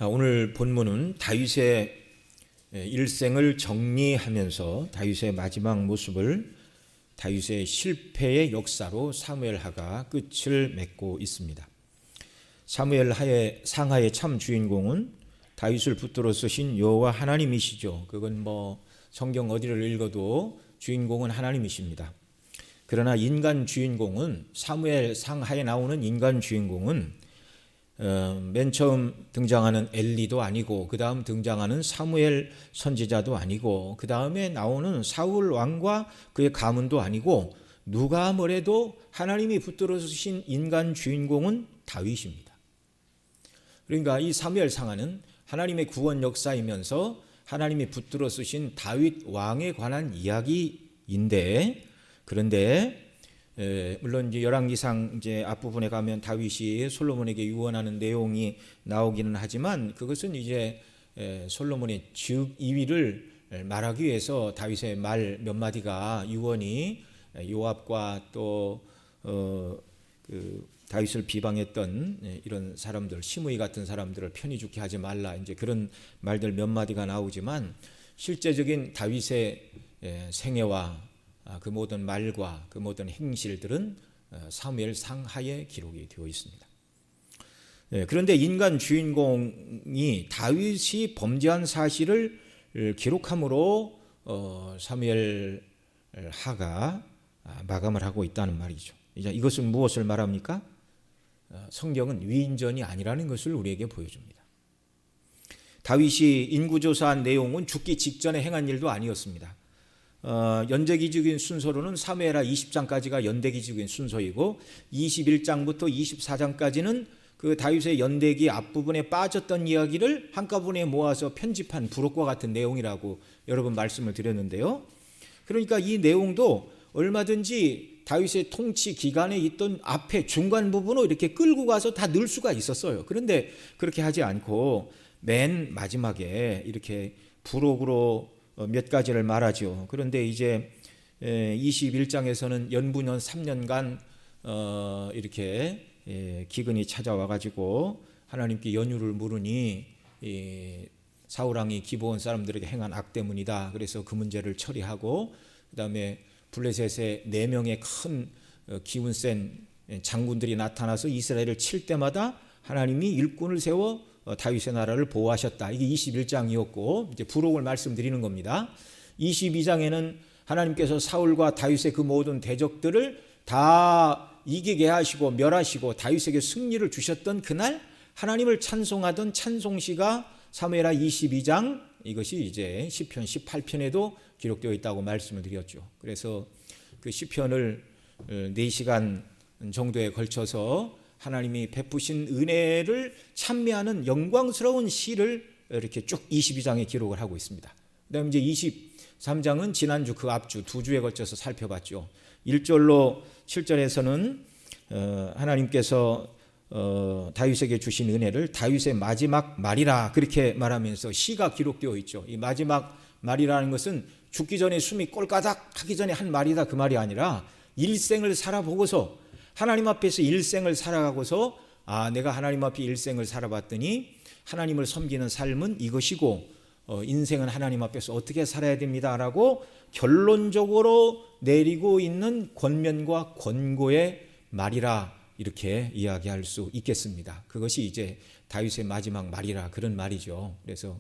오늘 본문은 다윗의 일생을 정리하면서 다윗의 마지막 모습을 다윗의 실패의 역사로 사무엘하가 끝을 맺고 있습니다. 사무엘 상하의 참 주인공은 다윗을 붙들어 쓰신 여호와 하나님이시죠. 그건 성경 어디를 읽어도 주인공은 하나님이십니다. 그러나 인간 주인공은, 사무엘 상하에 나오는 인간 주인공은 맨 처음 등장하는 엘리도 아니고, 그 다음 등장하는 사무엘 선지자도 아니고, 그 다음에 나오는 사울 왕과 그의 가문도 아니고, 누가 뭐래도 하나님이 붙들어 주신 인간 주인공은 다윗입니다. 그러니까 이 사무엘 상하는 하나님의 구원 역사이면서 하나님이 붙들어 쓰신 다윗 왕에 관한 이야기인데, 그런데 물론 이제 열왕기상 이제 앞부분에 가면 다윗이 솔로몬에게 유언하는 내용이 나오기는 하지만, 그것은 이제 솔로몬의 즉위를 말하기 위해서 다윗의 말 몇 마디가, 유언이 요압과 또 다윗을 비방했던 이런 사람들, 시므이 같은 사람들을 편히 죽게 하지 말라, 이제 그런 말들 몇 마디가 나오지만, 실제적인 다윗의 생애와 그 모든 말과 그 모든 행실들은 사무엘 상하에 기록이 되어 있습니다. 그런데 인간 주인공이 다윗이 범죄한 사실을 기록함으로 사무엘 하가 마감을 하고 있다는 말이죠. 이제 이것은 무엇을 말합니까? 성경은 위인전이 아니라는 것을 우리에게 보여줍니다. 다윗이 인구조사한 내용은 죽기 직전에 행한 일도 아니었습니다. 연대기적인 순서로는 사무엘하 20장까지가 연대기적인 순서이고, 21장부터 24장까지는 그 다윗의 연대기 앞부분에 빠졌던 이야기를 한꺼번에 모아서 편집한 부록과 같은 내용이라고 여러 번 말씀을 드렸는데요. 그러니까 이 내용도 얼마든지 다윗의 통치 기간에 있던 앞에 중간 부분으로 이렇게 끌고 가서 다 넣을 수가 있었어요. 그런데 그렇게 하지 않고 맨 마지막에 이렇게 부록으로 몇 가지를 말하죠. 그런데 이제 21장에서는 연분연 3년간 이렇게 기근이 찾아와 가지고 하나님께 연유를 물으니 사울왕이 기브온 사람들에게 행한 악 때문이다. 그래서 그 문제를 처리하고, 그다음에 블레셋의 4명의 큰 기운 센 장군들이 나타나서 이스라엘을 칠 때마다 하나님이 일꾼을 세워 다윗의 나라를 보호하셨다. 이게 21장이었고, 이제 부록을 말씀드리는 겁니다. 22장에는 하나님께서 사울과 다윗의 그 모든 대적들을 다 이기게 하시고 멸하시고 다윗에게 승리를 주셨던 그날 하나님을 찬송하던 찬송시가 사무엘하 22장, 이것이 이제 시편 18편에도 기록되어 있다고 말씀을 드렸죠. 그래서 그 시편을 4시간 정도에 걸쳐서 하나님이 베푸신 은혜를 찬미하는 영광스러운 시를 이렇게 쭉 22장에 기록을 하고 있습니다. 그다음에 이제 23장은 지난주 그 앞주 2주에 걸쳐서 살펴봤죠. 1절로 7절에서는 하나님께서 다윗에게 주신 은혜를 다윗의 마지막 말이라 그렇게 말하면서 시가 기록되어 있죠. 이 마지막 말이라는 것은 죽기 전에 숨이 꼴까닥 하기 전에 한 말이다, 그 말이 아니라 일생을 살아보고서, 하나님 앞에서 일생을 살아가고서, 내가 하나님 앞에 일생을 살아봤더니 하나님을 섬기는 삶은 이것이고, 인생은 하나님 앞에서 어떻게 살아야 됩니다라고 결론적으로 내리고 있는 권면과 권고의 말이라, 이렇게 이야기할 수 있겠습니다. 그것이 이제 다윗의 마지막 말이라, 그런 말이죠. 그래서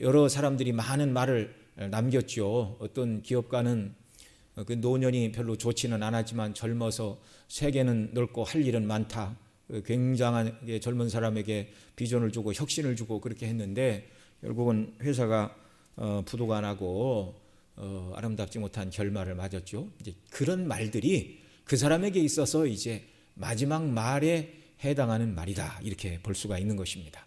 여러 사람들이 많은 말을 남겼죠. 어떤 기업가는 그 노년이 별로 좋지는 않았지만 젊어서 세계는 넓고 할 일은 많다, 굉장하게 젊은 사람에게 비전을 주고 혁신을 주고 그렇게 했는데, 결국은 회사가 부도가 나고 아름답지 못한 결말을 맞았죠. 이제 그런 말들이 그 사람에게 있어서 이제 마지막 말에 해당하는 말이다, 이렇게 볼 수가 있는 것입니다.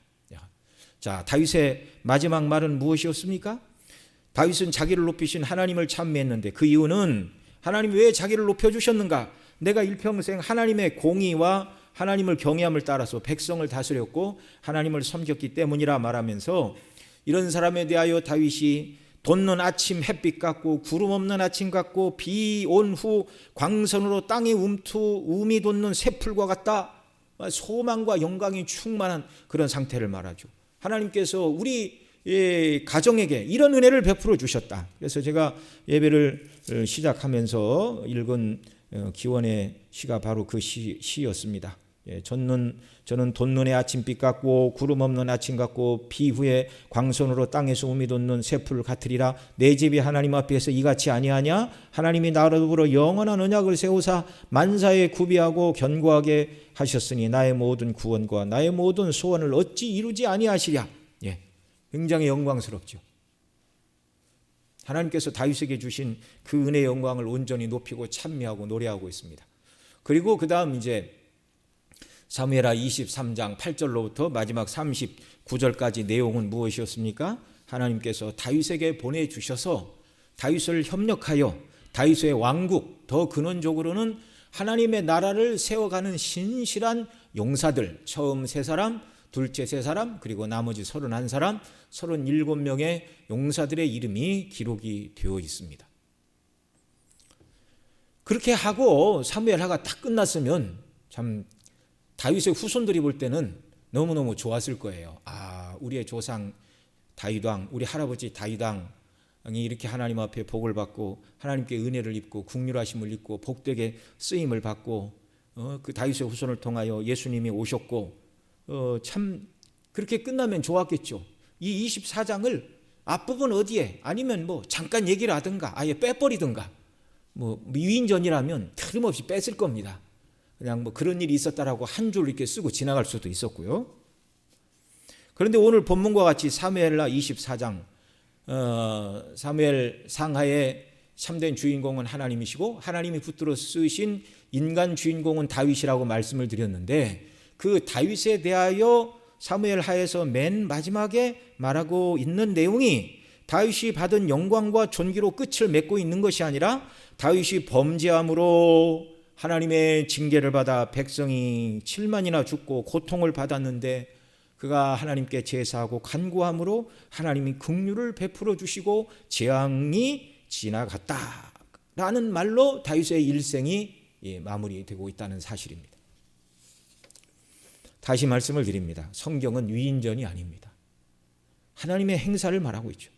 자, 다윗의 마지막 말은 무엇이었습니까? 다윗은 자기를 높이신 하나님을 찬미했는데, 그 이유는 하나님이 왜 자기를 높여주셨는가? 내가 일평생 하나님의 공의와 하나님을 경외함을 따라서 백성을 다스렸고 하나님을 섬겼기 때문이라 말하면서, 이런 사람에 대하여 다윗이 돋는 아침 햇빛 같고 구름 없는 아침 같고 비 온 후 광선으로 땅에 움이 돋는 새풀과 같다, 소망과 영광이 충만한 그런 상태를 말하죠. 하나님께서 우리 가정에게 이런 은혜를 베풀어 주셨다. 그래서 제가 예배를 시작하면서 읽은 기원의 시가 바로 그 시였습니다. 저는 돋눈의 아침빛 같고 구름 없는 아침 같고 비 후에 광선으로 땅에서 우미 돋는 새풀 같으리라. 내 집이 하나님 앞에서 이같이 아니하냐? 하나님이 나로 더불어 영원한 언약을 세우사 만사에 구비하고 견고하게 하셨으니 나의 모든 구원과 나의 모든 소원을 어찌 이루지 아니하시랴. 굉장히 영광스럽죠. 하나님께서 다윗에게 주신 그 은혜의 영광을 온전히 높이고 찬미하고 노래하고 있습니다. 그리고 그 다음 이제 사무엘하 23장 8절로부터 마지막 39절까지 내용은 무엇이었습니까? 하나님께서 다윗에게 보내주셔서 다윗을 협력하여 다윗의 왕국, 더 근원적으로는 하나님의 나라를 세워가는 신실한 용사들, 처음 3사람, 둘째 3사람, 그리고 나머지 31사람, 37명의 용사들의 이름이 기록이 되어 있습니다. 그렇게 하고 사무엘하가 딱 끝났으면 참 다윗의 후손들이 볼 때는 너무너무 좋았을 거예요. 우리의 조상 다윗왕, 우리 할아버지 다윗왕이 이렇게 하나님 앞에 복을 받고 하나님께 은혜를 입고 국률하심을 입고 복되게 쓰임을 받고 그 다윗의 후손을 통하여 예수님이 오셨고 참 그렇게 끝나면 좋았겠죠. 이 24장을 앞부분 어디에 아니면 잠깐 얘기를 하든가 아예 빼버리든가 위인전이라면 틀림없이 뺐을 겁니다. 그냥 그런 일이 있었다라고 한 줄 이렇게 쓰고 지나갈 수도 있었고요. 그런데 오늘 본문과 같이 사무엘하 24장 사무엘 상하의 참된 주인공은 하나님이시고 하나님이 붙들어 쓰신 인간 주인공은 다윗이라고 말씀을 드렸는데 그 다윗에 대하여 사무엘하에서 맨 마지막에 말하고 있는 내용이 다윗이 받은 영광과 존귀로 끝을 맺고 있는 것이 아니라 다윗이 범죄함으로 하나님의 징계를 받아 백성이 7만이나 죽고 고통을 받았는데 그가 하나님께 제사하고 간구함으로 하나님이 긍휼을 베풀어 주시고 재앙이 지나갔다라는 말로 다윗의 일생이 마무리되고 있다는 사실입니다. 다시 말씀을 드립니다. 성경은 위인전이 아닙니다. 하나님의 행사를 말하고 있죠.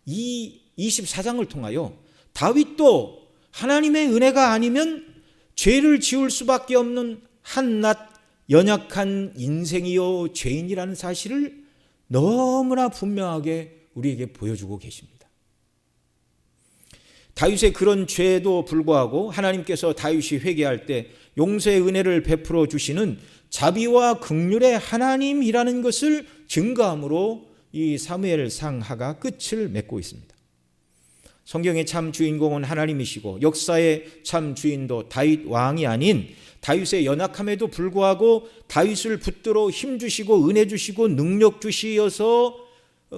이 24장을 통하여 다윗도 하나님의 은혜가 아니면 죄를 지을 수밖에 없는 한낱 연약한 인생이요 죄인이라는 사실을 너무나 분명하게 우리에게 보여주고 계십니다. 다윗의 그런 죄에도 불구하고 하나님께서 다윗이 회개할 때 용서의 은혜를 베풀어 주시는 자비와 긍휼의 하나님이라는 것을 증거함으로 이 사무엘 상하가 끝을 맺고 있습니다. 성경의 참 주인공은 하나님이시고 역사의 참 주인도 다윗 왕이 아닌 다윗의 연약함에도 불구하고 다윗을 붙들어 힘주시고 은혜 주시고 능력 주시어서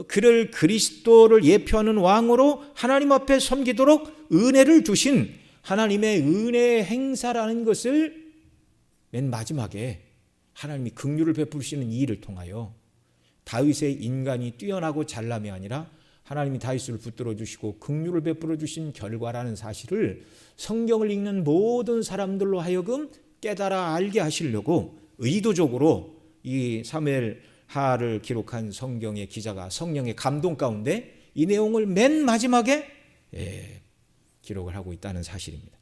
그를 그리스도를 예표하는 왕으로 하나님 앞에 섬기도록 은혜를 주신 하나님의 은혜의 행사라는 것을 맨 마지막에 하나님이 긍휼을 베푸시는 이 일을 통하여 다윗의 인간이 뛰어나고 잘남이 아니라 하나님이 다윗을 붙들어 주시고 긍휼을 베풀어 주신 결과라는 사실을 성경을 읽는 모든 사람들로 하여금 깨달아 알게 하시려고 의도적으로 이 사무엘하를 기록한 성경의 기자가 성령의 감동 가운데 이 내용을 맨 마지막에 기록을 하고 있다는 사실입니다.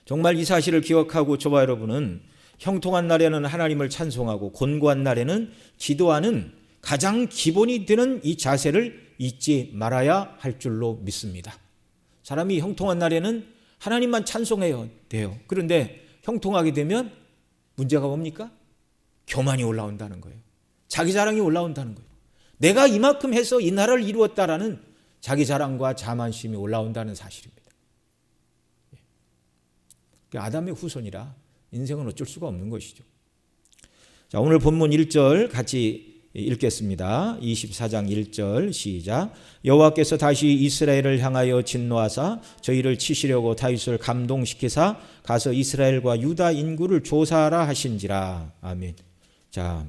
정말 이 사실을 기억하고 저와 여러분은 형통한 날에는 하나님을 찬송하고 곤고한 날에는 기도하는 가장 기본이 되는 이 자세를 잊지 말아야 할 줄로 믿습니다. 사람이 형통한 날에는 하나님만 찬송해야 돼요. 그런데 형통하게 되면 문제가 뭡니까? 교만이 올라온다는 거예요. 자기 자랑이 올라온다는 거예요. 내가 이만큼 해서 이 나라를 이루었다라는 자기 자랑과 자만심이 올라온다는 사실입니다. 아담의 후손이라 인생은 어쩔 수가 없는 것이죠. 자, 오늘 본문 1절 같이 읽겠습니다. 24장 1절 시작. 여호와께서 다시 이스라엘을 향하여 진노하사 저희를 치시려고 다윗을 감동시키사 가서 이스라엘과 유다 인구를 조사하라 하신지라. 아멘. 자,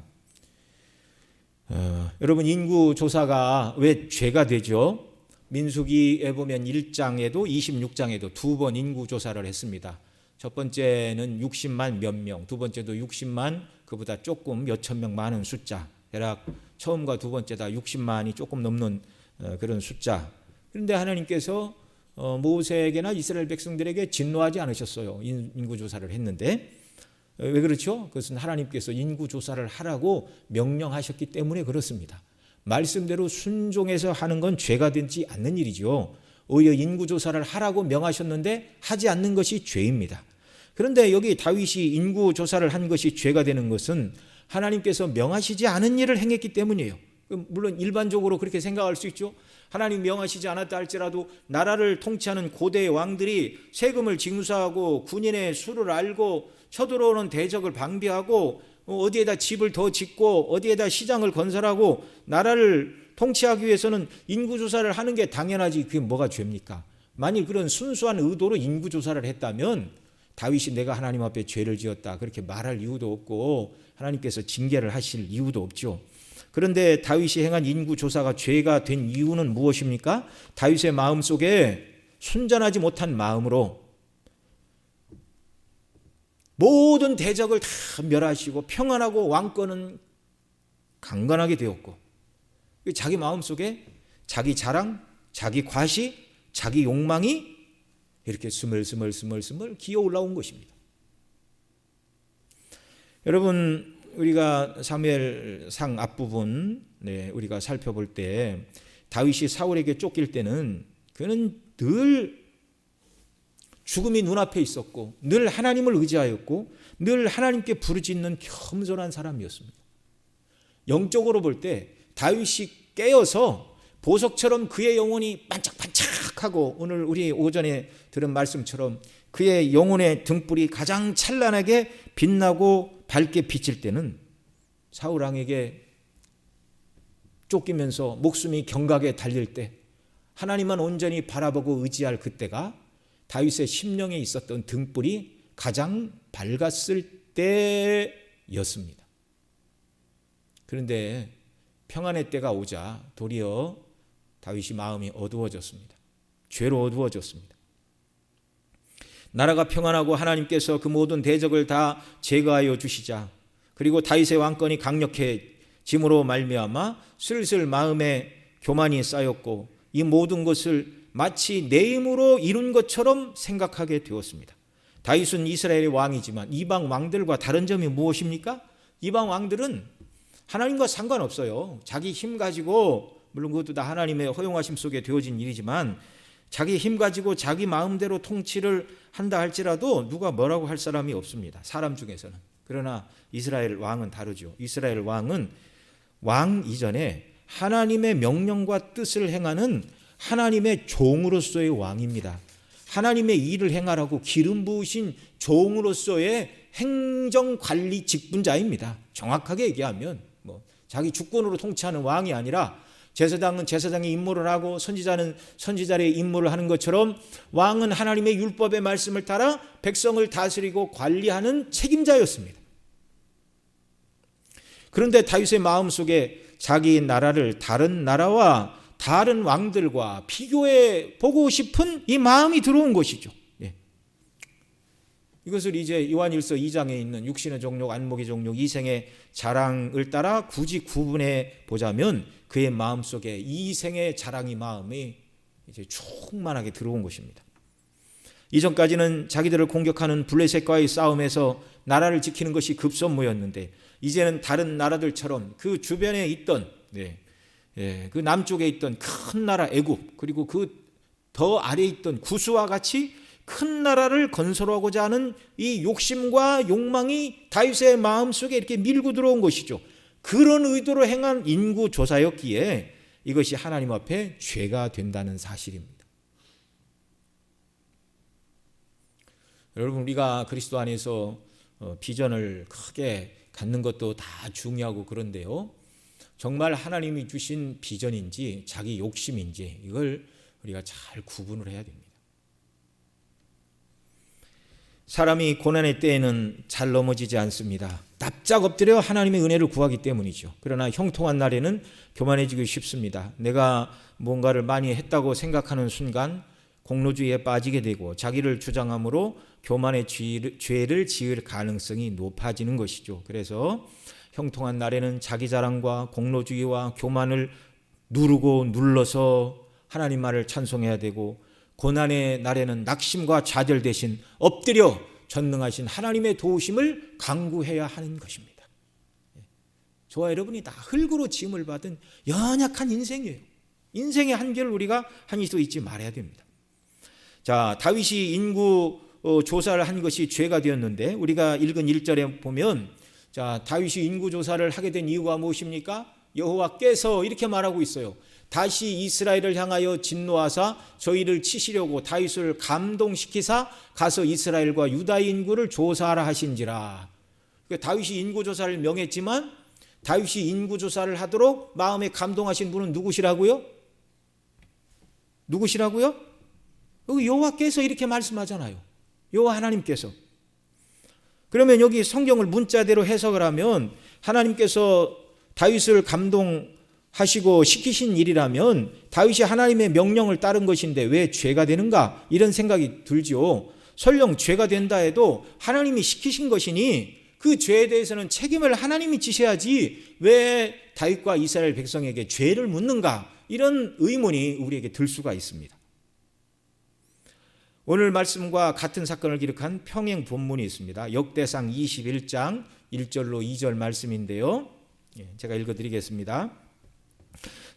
여러분 인구 조사가 왜 죄가 되죠? 민수기에 보면 1장에도 26장에도 2번 인구 조사를 했습니다. 첫 번째는 60만 몇 명, 두 번째도 60만 그보다 조금 몇천 명 많은 숫자, 대략 처음과 두 번째 다 60만이 조금 넘는 그런 숫자. 그런데 하나님께서 모세에게나 이스라엘 백성들에게 진노하지 않으셨어요. 인구조사를 했는데. 왜 그렇죠? 그것은 하나님께서 인구조사를 하라고 명령하셨기 때문에 그렇습니다. 말씀대로 순종해서 하는 건 죄가 되지 않는 일이죠. 오히려 인구조사를 하라고 명하셨는데 하지 않는 것이 죄입니다. 그런데 여기 다윗이 인구조사를 한 것이 죄가 되는 것은 하나님께서 명하시지 않은 일을 행했기 때문이에요. 물론 일반적으로 그렇게 생각할 수 있죠. 하나님 명하시지 않았다 할지라도 나라를 통치하는 고대의 왕들이 세금을 징수하고 군인의 수를 알고 쳐들어오는 대적을 방비하고 어디에다 집을 더 짓고 어디에다 시장을 건설하고 나라를 통치하기 위해서는 인구조사를 하는 게 당연하지. 그게 뭐가 죄입니까? 만일 그런 순수한 의도로 인구조사를 했다면 다윗이 내가 하나님 앞에 죄를 지었다 그렇게 말할 이유도 없고 하나님께서 징계를 하실 이유도 없죠. 그런데 다윗이 행한 인구조사가 죄가 된 이유는 무엇입니까? 다윗의 마음속에 순전하지 못한 마음으로 모든 대적을 다 멸하시고 평안하고 왕권은 강건하게 되었고 자기 마음속에 자기 자랑, 자기 과시, 자기 욕망이 이렇게 스멀스멀 기어 올라온 것입니다. 여러분 우리가 사무엘상 앞부분 우리가 살펴볼 때 다윗이 사울에게 쫓길 때는 그는 늘 죽음이 눈앞에 있었고 늘 하나님을 의지하였고 늘 하나님께 부르짖는 겸손한 사람이었습니다. 영적으로 볼 때 다윗이 깨어서 보석처럼 그의 영혼이 반짝반짝하고 오늘 우리 오전에 들은 말씀처럼 그의 영혼의 등불이 가장 찬란하게 빛나고 밝게 비칠 때는 사울 왕에게 쫓기면서 목숨이 경각에 달릴 때 하나님만 온전히 바라보고 의지할 그때가 다윗의 심령에 있었던 등불이 가장 밝았을 때였습니다. 그런데 평안의 때가 오자 도리어 다윗이 마음이 어두워졌습니다. 죄로 어두워졌습니다. 나라가 평안하고 하나님께서 그 모든 대적을 다 제거하여 주시자 그리고 다윗의 왕권이 강력해짐으로 말미암아 슬슬 마음에 교만이 쌓였고 이 모든 것을 마치 내 힘으로 이룬 것처럼 생각하게 되었습니다. 다윗은 이스라엘의 왕이지만 이방 왕들과 다른 점이 무엇입니까? 이방 왕들은 하나님과 상관없어요. 자기 힘 가지고 물론 그것도 다 하나님의 허용하심 속에 되어진 일이지만 자기 힘 가지고 자기 마음대로 통치를 한다 할지라도 누가 뭐라고 할 사람이 없습니다. 사람 중에서는. 그러나 이스라엘 왕은 다르죠. 이스라엘 왕은 왕 이전에 하나님의 명령과 뜻을 행하는 하나님의 종으로서의 왕입니다. 하나님의 일을 행하라고 기름 부으신 종으로서의 행정관리 직분자입니다. 정확하게 얘기하면 자기 주권으로 통치하는 왕이 아니라 제사장은 제사장의 임무를 하고 선지자는 선지자의 임무를 하는 것처럼 왕은 하나님의 율법의 말씀을 따라 백성을 다스리고 관리하는 책임자였습니다. 그런데 다윗의 마음속에 자기 나라를 다른 나라와 다른 왕들과 비교해 보고 싶은 이 마음이 들어온 것이죠. 이것을 이제 요한일서 2장에 있는 육신의 종족, 안목의 종족, 이생의 자랑을 따라 굳이 구분해 보자면 그의 마음속에 이생의 자랑이 마음이 이제 충만하게 들어온 것입니다. 이전까지는 자기들을 공격하는 블레셋과의 싸움에서 나라를 지키는 것이 급선무였는데 이제는 다른 나라들처럼 그 주변에 있던 그 남쪽에 있던 큰 나라 애굽 그리고 그 더 아래에 있던 구스와 같이 큰 나라를 건설하고자 하는 이 욕심과 욕망이 다윗의 마음속에 이렇게 밀고 들어온 것이죠. 그런 의도로 행한 인구조사였기에 이것이 하나님 앞에 죄가 된다는 사실입니다. 여러분 우리가 그리스도 안에서 비전을 크게 갖는 것도 다 중요하고 그런데요. 정말 하나님이 주신 비전인지 자기 욕심인지 이걸 우리가 잘 구분을 해야 됩니다. 사람이 고난의 때에는 잘 넘어지지 않습니다. 납작 엎드려 하나님의 은혜를 구하기 때문이죠. 그러나 형통한 날에는 교만해지기 쉽습니다. 내가 뭔가를 많이 했다고 생각하는 순간 공로주의에 빠지게 되고 자기를 주장함으로 교만의 죄를 지을 가능성이 높아지는 것이죠. 그래서 형통한 날에는 자기 자랑과 공로주의와 교만을 누르고 눌러서 하나님 말을 찬송해야 되고, 고난의 날에는 낙심과 좌절 대신 엎드려 전능하신 하나님의 도우심을 간구해야 하는 것입니다. 저와 여러분이 다 흙으로 지음을 받은 연약한 인생이에요. 인생의 한계를 우리가 한시도 잊지 말아야 됩니다. 자, 다윗이 인구 조사를 한 것이 죄가 되었는데, 우리가 읽은 1절에 보면, 자, 다윗이 인구 조사를 하게 된 이유가 무엇입니까? 여호와께서 이렇게 말하고 있어요. 다시 이스라엘을 향하여 진노하사 저희를 치시려고 다윗을 감동시키사 가서 이스라엘과 유다의 인구를 조사하라 하신지라. 다윗이 인구 조사를 명했지만 다윗이 인구 조사를 하도록 마음에 감동하신 분은 누구시라고요? 누구시라고요? 여기 여호와께서 이렇게 말씀하잖아요. 여호와 하나님께서. 그러면 여기 성경을 문자대로 해석을 하면 하나님께서 다윗을 감동하시고 시키신 일이라면 다윗이 하나님의 명령을 따른 것인데 왜 죄가 되는가? 이런 생각이 들죠. 설령 죄가 된다 해도 하나님이 시키신 것이니 그 죄에 대해서는 책임을 하나님이 지셔야지 왜 다윗과 이스라엘 백성에게 죄를 묻는가? 이런 의문이 우리에게 들 수가 있습니다. 오늘 말씀과 같은 사건을 기록한 평행 본문이 있습니다. 역대상 21장 1절로 2절 말씀인데요. 제가 읽어드리겠습니다.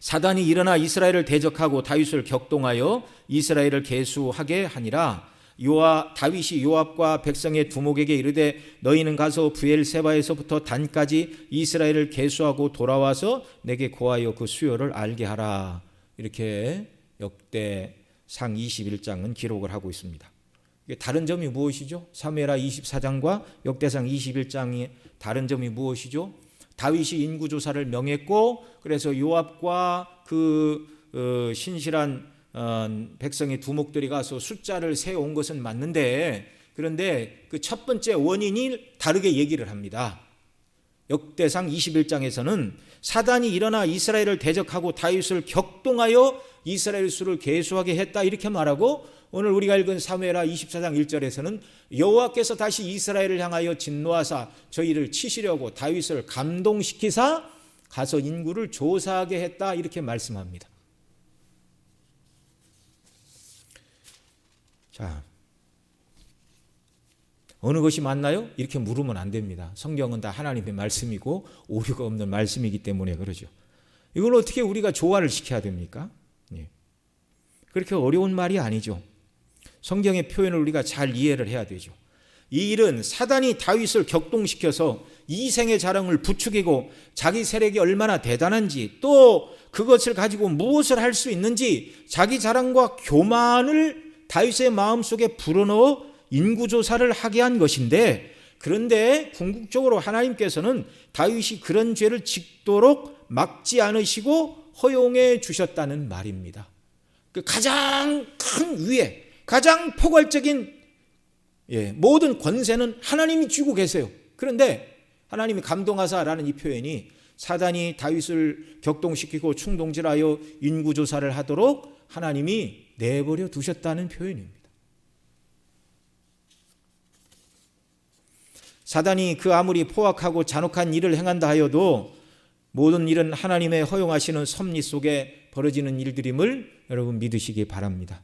사단이 일어나 이스라엘을 대적하고 다윗을 격동하여 이스라엘을 계수하게 하니라. 다윗이 요압과 백성의 두목에게 이르되 너희는 가서 브엘세바에서부터 단까지 이스라엘을 계수하고 돌아와서 내게 고하여 그 수요를 알게 하라. 이렇게 역대상 21장은 기록을 하고 있습니다. 다른 점이 무엇이죠? 사무엘하 24장과 역대상 21장의 다른 점이 무엇이죠? 다윗이 인구조사를 명했고, 그래서 요압과 그 신실한 백성의 두목들이 가서 숫자를 세온 것은 맞는데, 그런데 그 첫 번째 원인이 다르게 얘기를 합니다. 역대상 21장에서는 사단이 일어나 이스라엘을 대적하고 다윗을 격동하여 이스라엘 수를 계수하게 했다 이렇게 말하고, 오늘 우리가 읽은 사무엘하 24장 1절에서는 여호와께서 다시 이스라엘을 향하여 진노하사 저희를 치시려고 다윗을 감동시키사 가서 인구를 조사하게 했다 이렇게 말씀합니다. 자, 어느 것이 맞나요? 이렇게 물으면 안 됩니다. 성경은 다 하나님의 말씀이고 오류가 없는 말씀이기 때문에 그러죠. 이걸 어떻게 우리가 조화를 시켜야 됩니까? 그렇게 어려운 말이 아니죠. 성경의 표현을 우리가 잘 이해를 해야 되죠. 이 일은 사단이 다윗을 격동시켜서 이생의 자랑을 부추기고 자기 세력이 얼마나 대단한지, 또 그것을 가지고 무엇을 할 수 있는지 자기 자랑과 교만을 다윗의 마음속에 불어넣어 인구조사를 하게 한 것인데, 그런데 궁극적으로 하나님께서는 다윗이 그런 죄를 짓도록 막지 않으시고 허용해 주셨다는 말입니다. 그 가장 큰 위에 가장 포괄적인 모든 권세는 하나님이 쥐고 계세요. 그런데 하나님이 감동하사라는 이 표현이 사단이 다윗을 격동시키고 충동질하여 인구조사를 하도록 하나님이 내버려 두셨다는 표현입니다. 사단이 그 아무리 포악하고 잔혹한 일을 행한다 하여도 모든 일은 하나님의 허용하시는 섭리 속에 벌어지는 일들임을 여러분 믿으시기 바랍니다.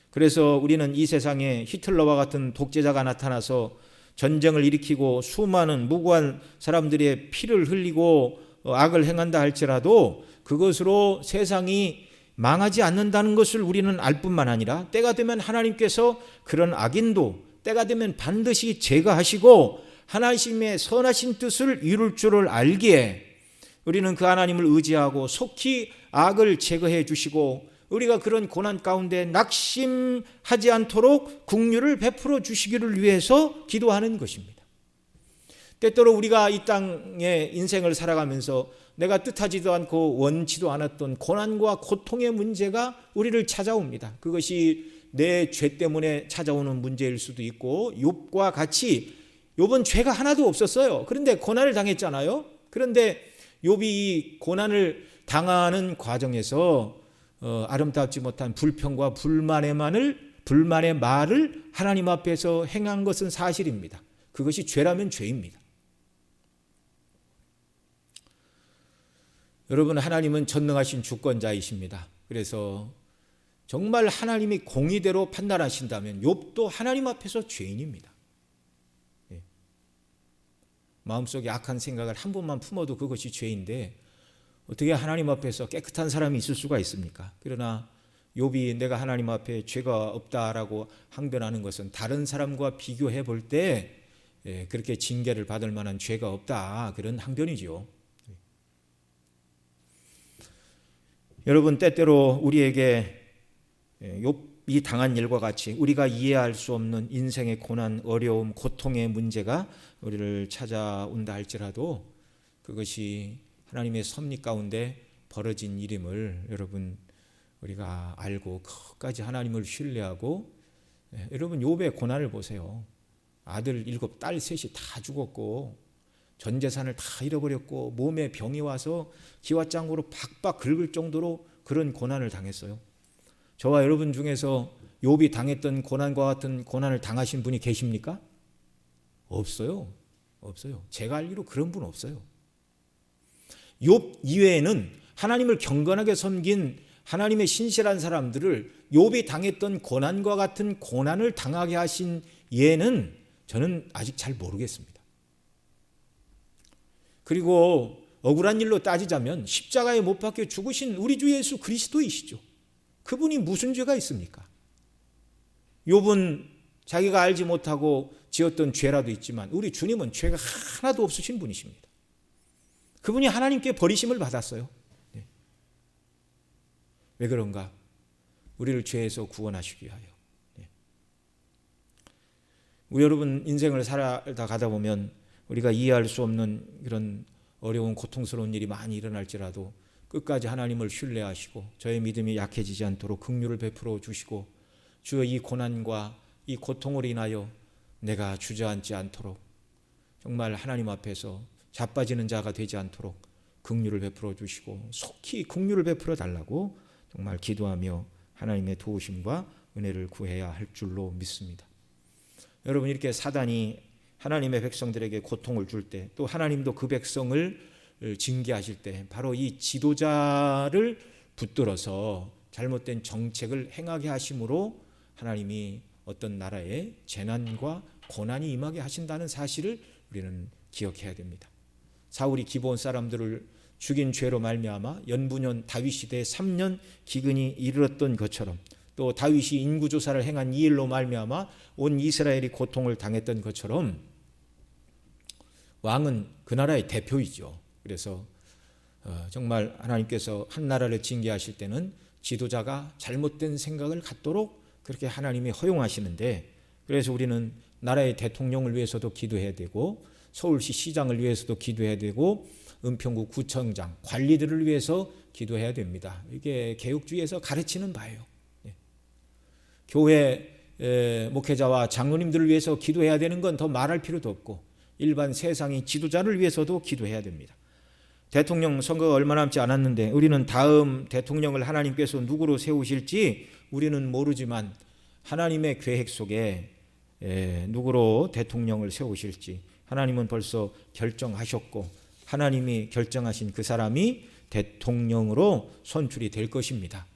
그래서 우리는 이 세상에 히틀러와 같은 독재자가 나타나서 전쟁을 일으키고 수많은 무고한 사람들의 피를 흘리고 악을 행한다 할지라도 그것으로 세상이 망하지 않는다는 것을 우리는 알 뿐만 아니라 때가 되면 하나님께서 그런 악인도 때가 되면 반드시 제거하시고 하나님의 선하신 뜻을 이룰 줄을 알기에 우리는 그 하나님을 의지하고 속히 악을 제거해 주시고 우리가 그런 고난 가운데 낙심하지 않도록 긍휼을 베풀어 주시기를 위해서 기도하는 것입니다. 때때로 우리가 이 땅의 인생을 살아가면서 내가 뜻하지도 않고 원치도 않았던 고난과 고통의 문제가 우리를 찾아옵니다. 그것이 내 죄 때문에 찾아오는 문제일 수도 있고, 욥과 같이 욥은 죄가 하나도 없었어요. 그런데 고난을 당했잖아요. 그런데 욥이 고난을 당하는 과정에서 아름답지 못한 불평과 불만의 말을 하나님 앞에서 행한 것은 사실입니다. 그것이 죄라면 죄입니다. 여러분, 하나님은 전능하신 주권자이십니다. 그래서 정말 하나님이 공의대로 판단하신다면 욥도 하나님 앞에서 죄인입니다. 마음속에 악한 생각을 한 번만 품어도 그것이 죄인데 어떻게 하나님 앞에서 깨끗한 사람이 있을 수가 있습니까? 그러나 욥이 내가 하나님 앞에 죄가 없다라고 항변하는 것은 다른 사람과 비교해 볼 때 그렇게 징계를 받을 만한 죄가 없다, 그런 항변이죠. 여러분, 때때로 우리에게 욥이 당한 일과 같이 우리가 이해할 수 없는 인생의 고난, 어려움, 고통의 문제가 우리를 찾아온다 할지라도 그것이 하나님의 섭리 가운데 벌어진 일임을 여러분 우리가 알고 끝까지 하나님을 신뢰하고, 여러분 욥의 고난을 보세요. 아들 7, 딸 3이 다 죽었고 전 재산을 다 잃어버렸고 몸에 병이 와서 기와장으로 박박 긁을 정도로 그런 고난을 당했어요. 저와 여러분 중에서 욥이 당했던 고난과 같은 고난을 당하신 분이 계십니까? 없어요. 없어요. 제가 알기로 그런 분 없어요. 욥 이외에는 하나님을 경건하게 섬긴 하나님의 신실한 사람들을 욥이 당했던 고난과 같은 고난을 당하게 하신 예는 저는 아직 잘 모르겠습니다. 그리고 억울한 일로 따지자면 십자가에 못 박혀 죽으신 우리 주 예수 그리스도이시죠. 그분이 무슨 죄가 있습니까? 욥은 자기가 알지 못하고 지었던 죄라도 있지만 우리 주님은 죄가 하나도 없으신 분이십니다. 그분이 하나님께 버리심을 받았어요. 왜 그런가? 우리를 죄에서 구원하시기 위하여. 우리 여러분 인생을 살아다 가다 보면 우리가 이해할 수 없는 그런 어려운 고통스러운 일이 많이 일어날지라도 끝까지 하나님을 신뢰하시고 저의 믿음이 약해지지 않도록 긍휼을 베풀어 주시고, 주여 이 고난과 이 고통으로 인하여 내가 주저앉지 않도록 정말 하나님 앞에서 자빠지는 자가 되지 않도록 긍휼을 베풀어 주시고 속히 긍휼을 베풀어 달라고 정말 기도하며 하나님의 도우심과 은혜를 구해야 할 줄로 믿습니다. 여러분, 이렇게 사단이 하나님의 백성들에게 고통을 줄 때, 또 하나님도 그 백성을 징계하실 때 바로 이 지도자를 붙들어서 잘못된 정책을 행하게 하심으로 하나님이 어떤 나라에 재난과 고난이 임하게 하신다는 사실을 우리는 기억해야 됩니다. 사울이 기브온 사람들을 죽인 죄로 말미암아 연분연 다윗 시대에 3년 기근이 이르렀던 것처럼, 또 다윗이 인구조사를 행한 이 일로 말미암아 온 이스라엘이 고통을 당했던 것처럼 왕은 그 나라의 대표이죠. 그래서 정말 하나님께서 한 나라를 징계하실 때는 지도자가 잘못된 생각을 갖도록 그렇게 하나님이 허용하시는데, 그래서 우리는 나라의 대통령을 위해서도 기도해야 되고 서울시 시장을 위해서도 기도해야 되고 은평구 구청장, 관리들을 위해서 기도해야 됩니다. 이게 개혁주의에서 가르치는 바예요. 교회 목회자와 장로님들을 위해서 기도해야 되는 건 더 말할 필요도 없고 일반 세상의 지도자를 위해서도 기도해야 됩니다. 대통령 선거가 얼마 남지 않았는데 우리는 다음 대통령을 하나님께서 누구로 세우실지 우리는 모르지만 하나님의 계획 속에 누구로 대통령을 세우실지 하나님은 벌써 결정하셨고 하나님이 결정하신 그 사람이 대통령으로 선출이 될 것입니다.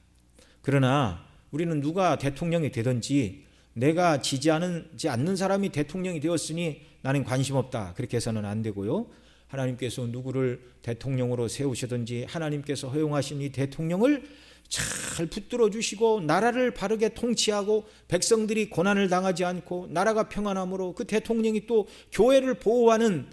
그러나 우리는 누가 대통령이 되든지 내가 지지하지 않는 사람이 대통령이 되었으니 나는 관심 없다, 그렇게 해서는 안 되고요. 하나님께서 누구를 대통령으로 세우시든지 하나님께서 허용하신 이 대통령을 잘 붙들어 주시고 나라를 바르게 통치하고 백성들이 고난을 당하지 않고 나라가 평안함으로 그 대통령이 또 교회를 보호하는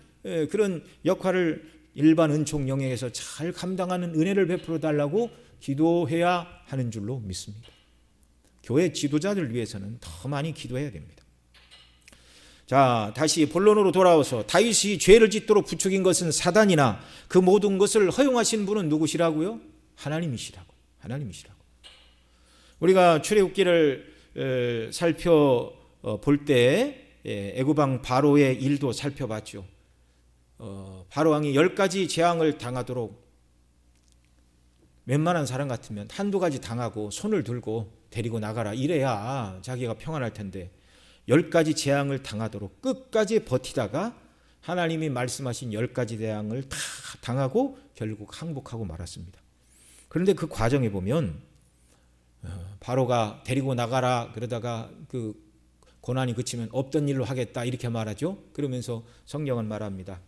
그런 역할을 일반 은총 영역에서 잘 감당하는 은혜를 베풀어 달라고 기도해야 하는 줄로 믿습니다. 교회 지도자들 위해서는 더 많이 기도해야 됩니다. 자, 다시 본론으로 돌아와서 다윗이 죄를 짓도록 부추긴 것은 사단이나 그 모든 것을 허용하신 분은 누구시라고요? 하나님이시라고. 하나님이시라고. 우리가 출애굽기를 살펴볼 때 애굽왕 바로의 일도 살펴봤죠. 바로 왕이 10가지 재앙을 당하도록 웬만한 사람 같으면 한두 가지 당하고 손을 들고 데리고 나가라 이래야 자기가 평안할 텐데 10가지 재앙을 당하도록 끝까지 버티다가 하나님이 말씀하신 10가지 재앙을 다 당하고 결국 항복하고 말았습니다. 그런데 그 과정에 보면 바로가 데리고 나가라 그러다가 그 고난이 그치면 없던 일로 하겠다 이렇게 말하죠. 그러면서 성경은 말합니다.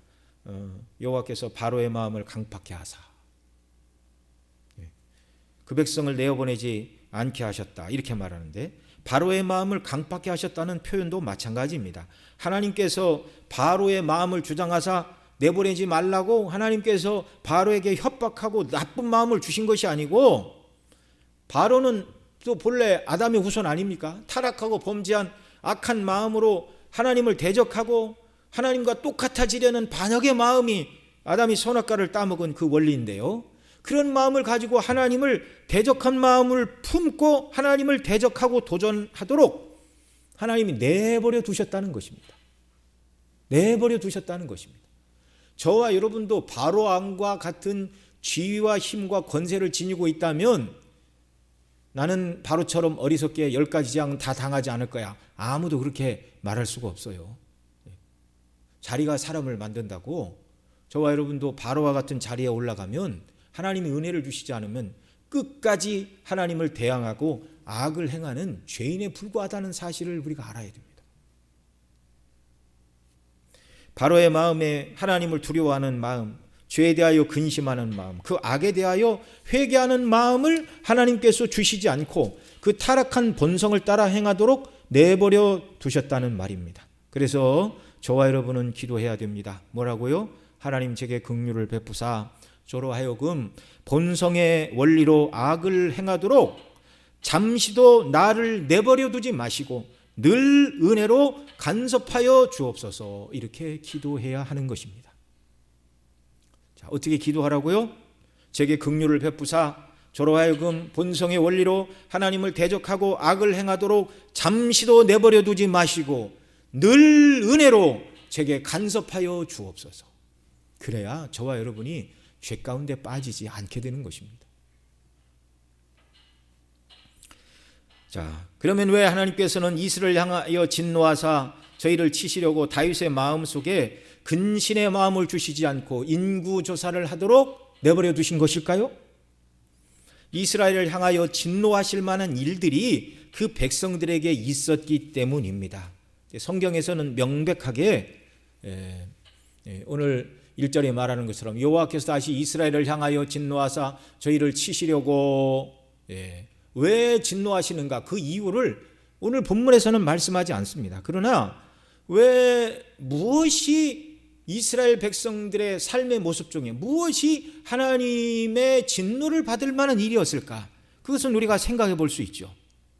여호와께서 바로의 마음을 강팍해 하사 그 백성을 내어보내지 않게 하셨다 이렇게 말하는데, 바로의 마음을 강팍해 하셨다는 표현도 마찬가지입니다. 하나님께서 바로의 마음을 주장하사 내보내지 말라고 하나님께서 바로에게 협박하고 나쁜 마음을 주신 것이 아니고, 바로는 또 본래 아담의 후손 아닙니까? 타락하고 범죄한 악한 마음으로 하나님을 대적하고 하나님과 똑같아지려는 반역의 마음이 아담이 선악과를 따먹은 그 원리인데요. 그런 마음을 가지고 하나님을 대적한 마음을 품고 하나님을 대적하고 도전하도록 하나님이 내버려 두셨다는 것입니다. 내버려 두셨다는 것입니다. 저와 여러분도 바로 왕과 같은 지위와 힘과 권세를 지니고 있다면 나는 바로처럼 어리석게 10가지 재앙은 다 당하지 않을 거야. 아무도 그렇게 말할 수가 없어요. 자리가 사람을 만든다고 저와 여러분도 바로와 같은 자리에 올라가면 하나님이 은혜를 주시지 않으면 끝까지 하나님을 대항하고 악을 행하는 죄인에 불과하다는 사실을 우리가 알아야 됩니다. 바로의 마음에 하나님을 두려워하는 마음, 죄에 대하여 근심하는 마음, 그 악에 대하여 회개하는 마음을 하나님께서 주시지 않고 그 타락한 본성을 따라 행하도록 내버려 두셨다는 말입니다. 그래서 저와 여러분은 기도해야 됩니다. 뭐라고요? 하나님 제게 긍휼을 베푸사 저로 하여금 본성의 원리로 악을 행하도록 잠시도 나를 내버려 두지 마시고 늘 은혜로 간섭하여 주옵소서, 이렇게 기도해야 하는 것입니다. 자, 어떻게 기도하라고요? 제게 긍휼을 베푸사 저로 하여금 본성의 원리로 하나님을 대적하고 악을 행하도록 잠시도 내버려 두지 마시고 늘 은혜로 제게 간섭하여 주옵소서. 그래야 저와 여러분이 죄 가운데 빠지지 않게 되는 것입니다. 자, 그러면 왜 하나님께서는 이스라엘을 향하여 진노하사 저희를 치시려고 다윗의 마음속에 근신의 마음을 주시지 않고 인구조사를 하도록 내버려 두신 것일까요? 이스라엘을 향하여 진노하실 만한 일들이 그 백성들에게 있었기 때문입니다. 성경에서는 명백하게 오늘 1절에 말하는 것처럼 여호와께서 다시 이스라엘을 향하여 진노하사 저희를 치시려고, 왜 진노하시는가 그 이유를 오늘 본문에서는 말씀하지 않습니다. 그러나 왜 무엇이 이스라엘 백성들의 삶의 모습 중에 무엇이 하나님의 진노를 받을 만한 일이었을까? 그것은 우리가 생각해 볼 수 있죠.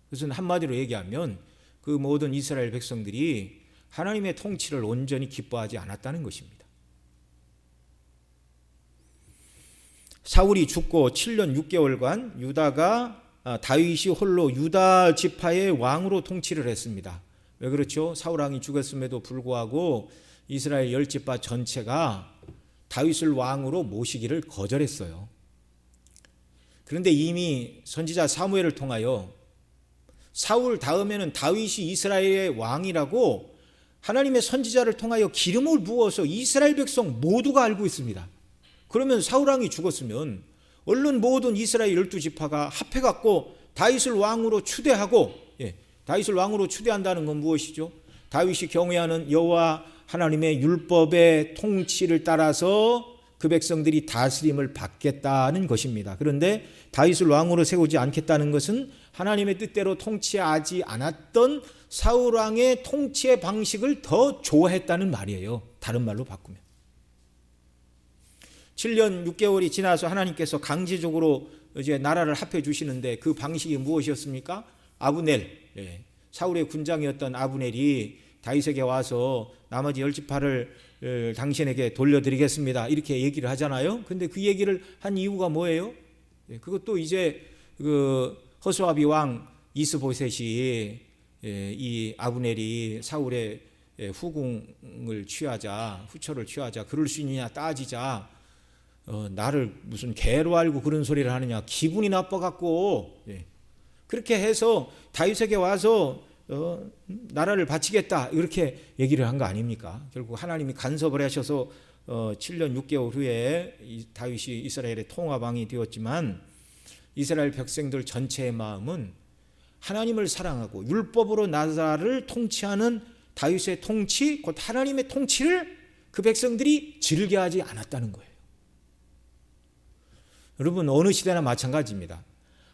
그것은 한마디로 얘기하면 그 모든 이스라엘 백성들이 하나님의 통치를 온전히 기뻐하지 않았다는 것입니다. 사울이 죽고 7년 6개월간 유다가 다윗이 홀로 유다 지파의 왕으로 통치를 했습니다. 왜 그렇죠? 사울 왕이 죽었음에도 불구하고 이스라엘 10지파 전체가 다윗을 왕으로 모시기를 거절했어요. 그런데 이미 선지자 사무엘을 통하여 사울 다음에는 다윗이 이스라엘의 왕이라고 하나님의 선지자를 통하여 기름을 부어서 이스라엘 백성 모두가 알고 있습니다. 그러면 사울 왕이 죽었으면 얼른 모든 이스라엘 12지파가 합해갖고 다윗을 왕으로 추대하고, 다윗을 왕으로 추대한다는 건 무엇이죠? 다윗이 경외하는 여호와 하나님의 율법의 통치를 따라서 그 백성들이 다스림을 받겠다는 것입니다. 그런데 다윗을 왕으로 세우지 않겠다는 것은 하나님의 뜻대로 통치하지 않았던 사울 왕의 통치의 방식을 더 좋아했다는 말이에요. 다른 말로 바꾸면 7년 6개월이 지나서 하나님께서 강제적으로 이제 나라를 합해 주시는데 그 방식이 무엇이었습니까? 아브넬, 사울의 군장이었던 아브넬이 다윗에게 와서 나머지 10지파를 당신에게 돌려드리겠습니다, 이렇게 얘기를 하잖아요. 근데 그 얘기를 한 이유가 뭐예요? 그것도 이제 그 허수아비 왕 이스보셋이 이 아브넬이 사울의 후궁을 취하자, 후처를 취하자, 그럴 수 있느냐 따지자 나를 무슨 개로 알고 그런 소리를 하느냐, 기분이 나빠갖고 그렇게 해서 다윗에게 와서 나라를 바치겠다 이렇게 얘기를 한 거 아닙니까? 결국 하나님이 간섭을 하셔서 7년 6개월 후에 다윗이 이스라엘의 통합왕이 되었지만 이스라엘 백성들 전체의 마음은 하나님을 사랑하고 율법으로 나라를 통치하는 다윗의 통치, 곧 하나님의 통치를 그 백성들이 즐겨하지 않았다는 거예요. 여러분, 어느 시대나 마찬가지입니다.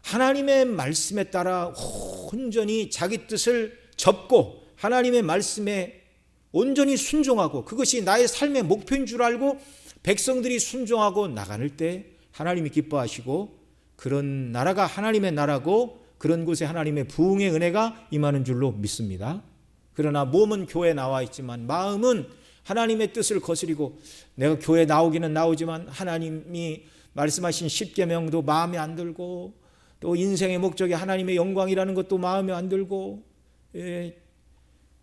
하나님의 말씀에 따라 온전히 자기 뜻을 접고 하나님의 말씀에 온전히 순종하고 그것이 나의 삶의 목표인 줄 알고 백성들이 순종하고 나가는 때 하나님이 기뻐하시고 그런 나라가 하나님의 나라고 그런 곳에 하나님의 부흥의 은혜가 임하는 줄로 믿습니다. 그러나 몸은 교회에 나와 있지만 마음은 하나님의 뜻을 거스리고 내가 교회에 나오기는 나오지만 하나님이 말씀하신 십계명도 마음에 안 들고 또 인생의 목적이 하나님의 영광이라는 것도 마음에 안 들고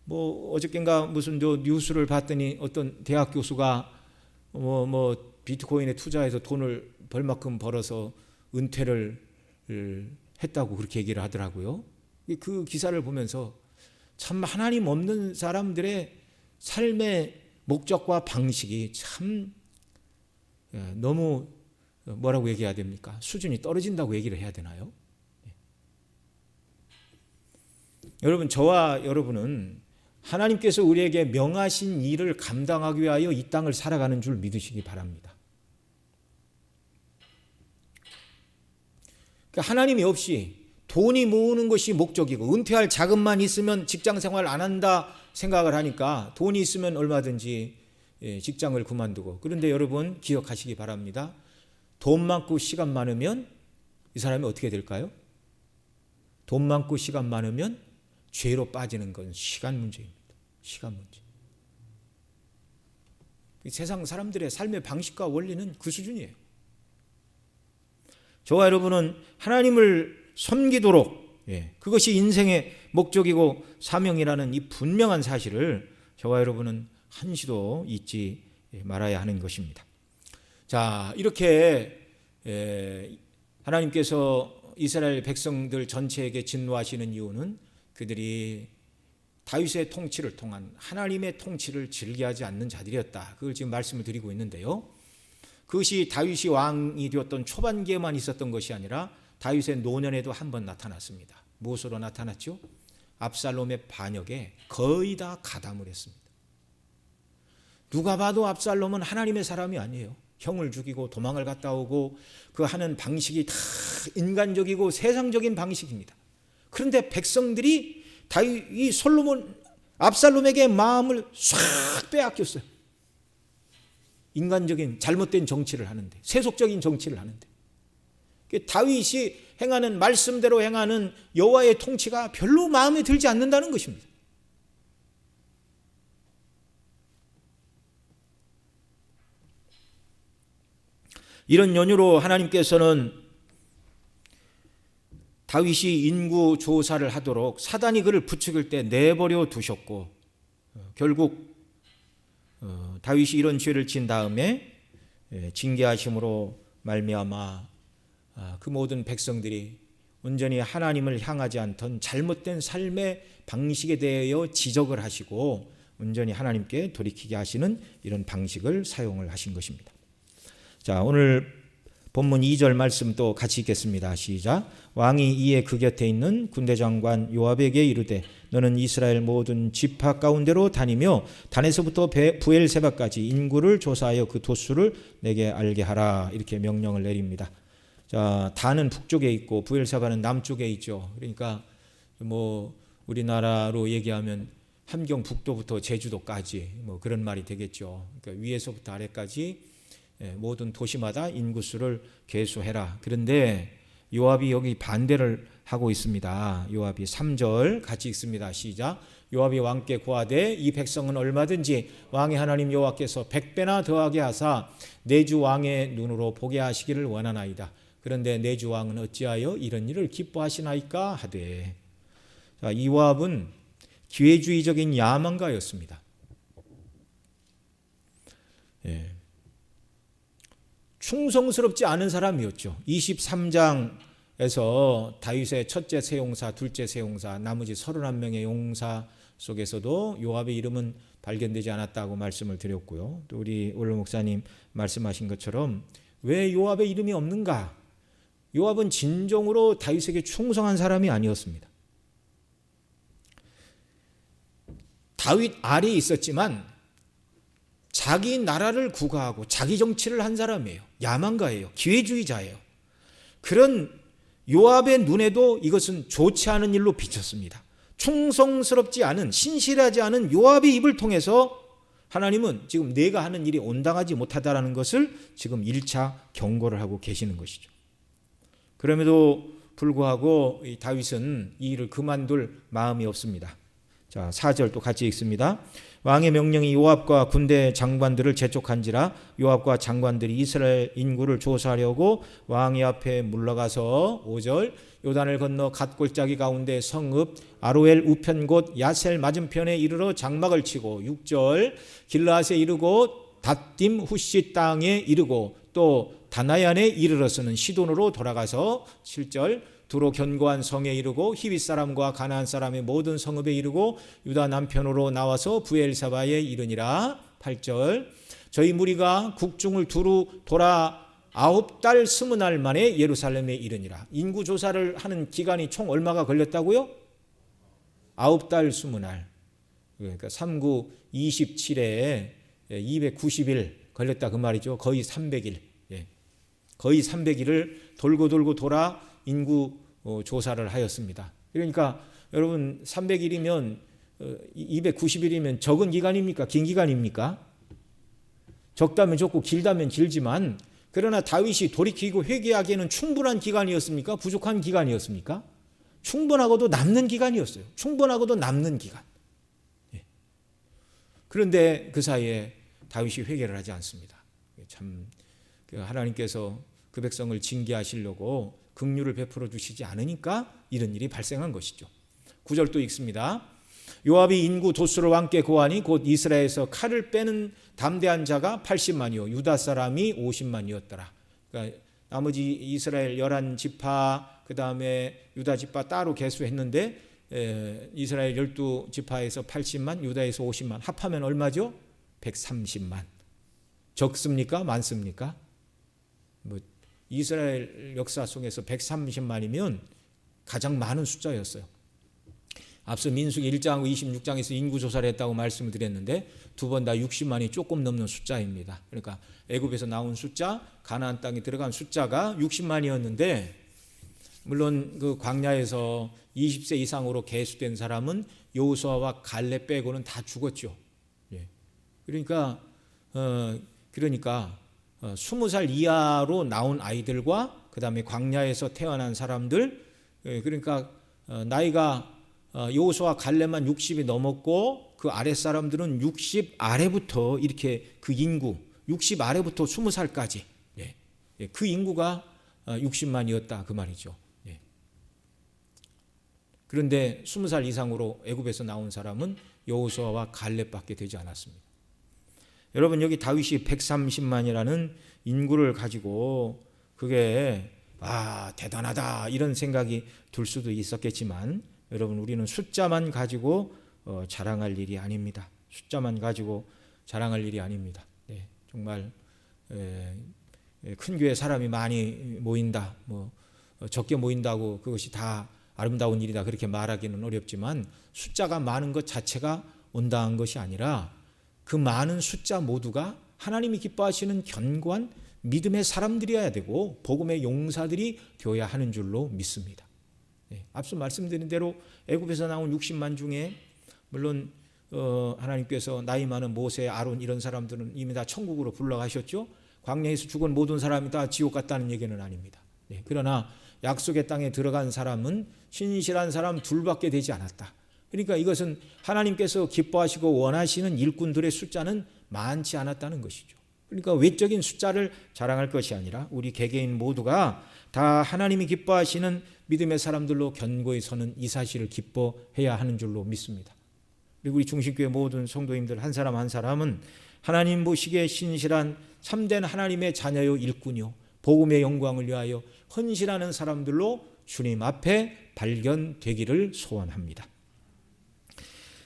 어저께인가 무슨 뉴스를 봤더니 어떤 대학 교수가 비트코인에 투자해서 돈을 벌만큼 벌어서 은퇴를 했다고 그렇게 얘기를 하더라고요. 그 기사를 보면서 참 하나님 없는 사람들의 삶의 목적과 방식이 참 너무 뭐라고 얘기해야 됩니까? 수준이 떨어진다고 얘기를 해야 되나요? 여러분, 저와 여러분은 하나님께서 우리에게 명하신 일을 감당하기 위하여 이 땅을 살아가는 줄 믿으시기 바랍니다. 그러니까 하나님이 없이 돈이 모으는 것이 목적이고 은퇴할 자금만 있으면 직장 생활 안 한다 생각을 하니까 돈이 있으면 얼마든지 직장을 그만두고, 그런데 여러분 기억하시기 바랍니다. 돈 많고 시간 많으면 이 사람이 어떻게 될까요? 돈 많고 시간 많으면 죄로 빠지는 건 시간 문제입니다. 시간 문제. 세상 사람들의 삶의 방식과 원리는 그 수준이에요. 저와 여러분은 하나님을 섬기도록 그것이 인생의 목적이고 사명이라는 이 분명한 사실을 저와 여러분은 한시도 잊지 말아야 하는 것입니다. 자, 이렇게 하나님께서 이스라엘 백성들 전체에게 진노하시는 이유는 그들이 다윗의 통치를 통한 하나님의 통치를 즐겨하지 않는 자들이었다. 그걸 지금 말씀을 드리고 있는데요. 그것이 다윗이 왕이 되었던 초반기에만 있었던 것이 아니라 다윗의 노년에도 한 번 나타났습니다. 무엇으로 나타났죠? 압살롬의 반역에 거의 다 가담을 했습니다. 누가 봐도 압살롬은 하나님의 사람이 아니에요. 형을 죽이고 도망을 갔다 오고 그 하는 방식이 다 인간적이고 세상적인 방식입니다. 그런데 백성들이 이 압살롬에게 마음을 싹 빼앗겼어요. 인간적인 잘못된 정치를 하는데, 세속적인 정치를 하는데, 다윗이 행하는 말씀대로 행하는 여호와의 통치가 별로 마음에 들지 않는다는 것입니다. 이런 연유로 하나님께서는 다윗이 인구 조사를 하도록 사단이 그를 부추길 때 내버려 두셨고, 결국 다윗이 이런 죄를 지은 다음에 징계하심으로 말미암아 그 모든 백성들이 온전히 하나님을 향하지 않던 잘못된 삶의 방식에 대하여 지적을 하시고 온전히 하나님께 돌이키게 하시는 이런 방식을 사용을 하신 것입니다. 자, 오늘 본문 2절 말씀 또 같이 읽겠습니다. 시작. 왕이 이에 그 곁에 있는 군대장관 요압에게 이르되 너는 이스라엘 모든 지파 가운데로 다니며 단에서부터 부엘세바까지 인구를 조사하여 그 도수를 내게 알게 하라. 이렇게 명령을 내립니다. 자, 단은 북쪽에 있고 부엘세바는 남쪽에 있죠. 그러니까 우리나라로 얘기하면 함경 북도부터 제주도까지 그런 말이 되겠죠. 그러니까 위에서부터 아래까지 모든 도시마다 인구수를 계수해라. 그런데 요압이 여기 반대를 하고 있습니다. 요압이 3절 같이 읽습니다. 시작. 요압이 왕께 고하되 이 백성은 얼마든지 왕의 하나님 여호와께서 100배나 더하게 하사 내 주 왕의 눈으로 보게 하시기를 원하나이다. 그런데 내 주 왕은 어찌하여 이런 일을 기뻐하시나이까 하되. 자, 이 요압은 기회주의적인 야망가였습니다. 충성스럽지 않은 사람이었죠. 23장에서 다윗의 첫째 세용사, 둘째 세용사, 나머지 31명의 용사 속에서도 요압의 이름은 발견되지 않았다고 말씀을 드렸고요. 또 우리 올로 목사님 말씀하신 것처럼 왜 요압의 이름이 없는가? 요압은 진정으로 다윗에게 충성한 사람이 아니었습니다. 다윗 아래에 있었지만 자기 나라를 구가하고 자기 정치를 한 사람이에요. 야망가예요. 기회주의자예요. 그런 요압의 눈에도 이것은 좋지 않은 일로 비쳤습니다. 충성스럽지 않은, 신실하지 않은 요압의 입을 통해서 하나님은 지금 내가 하는 일이 온당하지 못하다라는 것을 지금 1차 경고를 하고 계시는 것이죠. 그럼에도 불구하고 이 다윗은 이 일을 그만둘 마음이 없습니다. 자, 4절 또 같이 읽습니다. 왕의 명령이 요압과 군대 장관들을 재촉한지라 요압과 장관들이 이스라엘 인구를 조사하려고 왕의 앞에 물러가서 5절 요단을 건너 갓골짜기 가운데 성읍 아로엘 우편 곧 야셀 맞은편에 이르러 장막을 치고 6절 길라앗에 이르고 닷딤 후시 땅에 이르고 또 다나얀에 이르러서는 시돈으로 돌아가서 7절 두로 견고한 성에 이르고 히윗 사람과 가나안 사람의 모든 성읍에 이르고 유다 남편으로 나와서 부엘사바에 이르니라. 8절 저희 무리가 국중을 두루 돌아 9달 20날 만에 예루살렘에 이르니라. 인구 조사를 하는 기간이 총 얼마가 걸렸다고요? 9달 20날. 그러니까 39, 27에 290일 걸렸다 그 말이죠. 거의 300일. 거의 300일을 돌고 돌아 인구 조사를 하였습니다. 그러니까 여러분 300일이면 290일이면 적은 기간입니까? 긴 기간입니까? 적다면 적고 길다면 길지만 그러나 다윗이 돌이키고 회개하기에는 충분한 기간이었습니까? 부족한 기간이었습니까? 충분하고도 남는 기간이었어요. 충분하고도 남는 기간. 그런데 그 사이에 다윗이 회개를 하지 않습니다. 참 하나님께서 그 백성을 징계하시려고 긍휼을 베풀어 주시지 않으니까 이런 일이 발생한 것이죠. 9절 또 읽습니다. 요압이 인구 도수를 왕께 고하니 곧 이스라엘에서 칼을 빼는 담대한 자가 80만이요 유다 사람이 50만이었더라. 그러니까 나머지 이스라엘 11지파 그 다음에 유다 지파 따로 계수했는데 이스라엘 12지파에서 80만 유다에서 50만 합하면 얼마죠? 130만. 적습니까? 많습니까? 이스라엘 역사 속에서 130만이면 가장 많은 숫자였어요. 앞서 민수기 1장하고 26장에서 인구조사를 했다고 말씀을 드렸는데 두 번 다 60만이 조금 넘는 숫자입니다. 그러니까 애굽에서 나온 숫자, 가나안 땅에 들어간 숫자가 60만이었는데 물론 그 광야에서 20세 이상으로 계수된 사람은 여호수아와 갈렙 빼고는 다 죽었죠. 그러니까 20살 이하로 나온 아이들과 그 다음에 광야에서 태어난 사람들, 그러니까 나이가 여호수아 갈렙만 60이 넘었고 그 아래 사람들은 60 아래부터 이렇게 그 인구 60 아래부터 20살까지 그 인구가 60만이었다 그 말이죠. 그런데 20살 이상으로 애굽에서 나온 사람은 여호수아와 갈렙밖에 되지 않았습니다. 여러분 여기 다윗이 130만이라는 인구를 가지고 그게 대단하다 이런 생각이 들 수도 있었겠지만 여러분 우리는 숫자만 가지고 자랑할 일이 아닙니다. 숫자만 가지고 자랑할 일이 아닙니다. 정말 큰 교회 사람이 많이 모인다, 적게 모인다고 그것이 다 아름다운 일이다 그렇게 말하기는 어렵지만 숫자가 많은 것 자체가 온당한 것이 아니라 그 많은 숫자 모두가 하나님이 기뻐하시는 견고한 믿음의 사람들이어야 되고 복음의 용사들이 되어야 하는 줄로 믿습니다. 앞서 말씀드린 대로 애굽에서 나온 60만 중에 물론 하나님께서 나이 많은 모세, 아론 이런 사람들은 이미 다 천국으로 불러가셨죠. 광야에서 죽은 모든 사람이 다 지옥 갔다는 얘기는 아닙니다. 그러나 약속의 땅에 들어간 사람은 신실한 사람 둘밖에 되지 않았다. 그러니까 이것은 하나님께서 기뻐하시고 원하시는 일꾼들의 숫자는 많지 않았다는 것이죠. 그러니까 외적인 숫자를 자랑할 것이 아니라 우리 개개인 모두가 다 하나님이 기뻐하시는 믿음의 사람들로 견고히 서는 이 사실을 기뻐해야 하는 줄로 믿습니다. 그리고 우리 중심교회 모든 성도님들 한 사람 한 사람은 하나님 보시기에 신실한 참된 하나님의 자녀요 일꾼이요 복음의 영광을 위하여 헌신하는 사람들로 주님 앞에 발견되기를 소원합니다.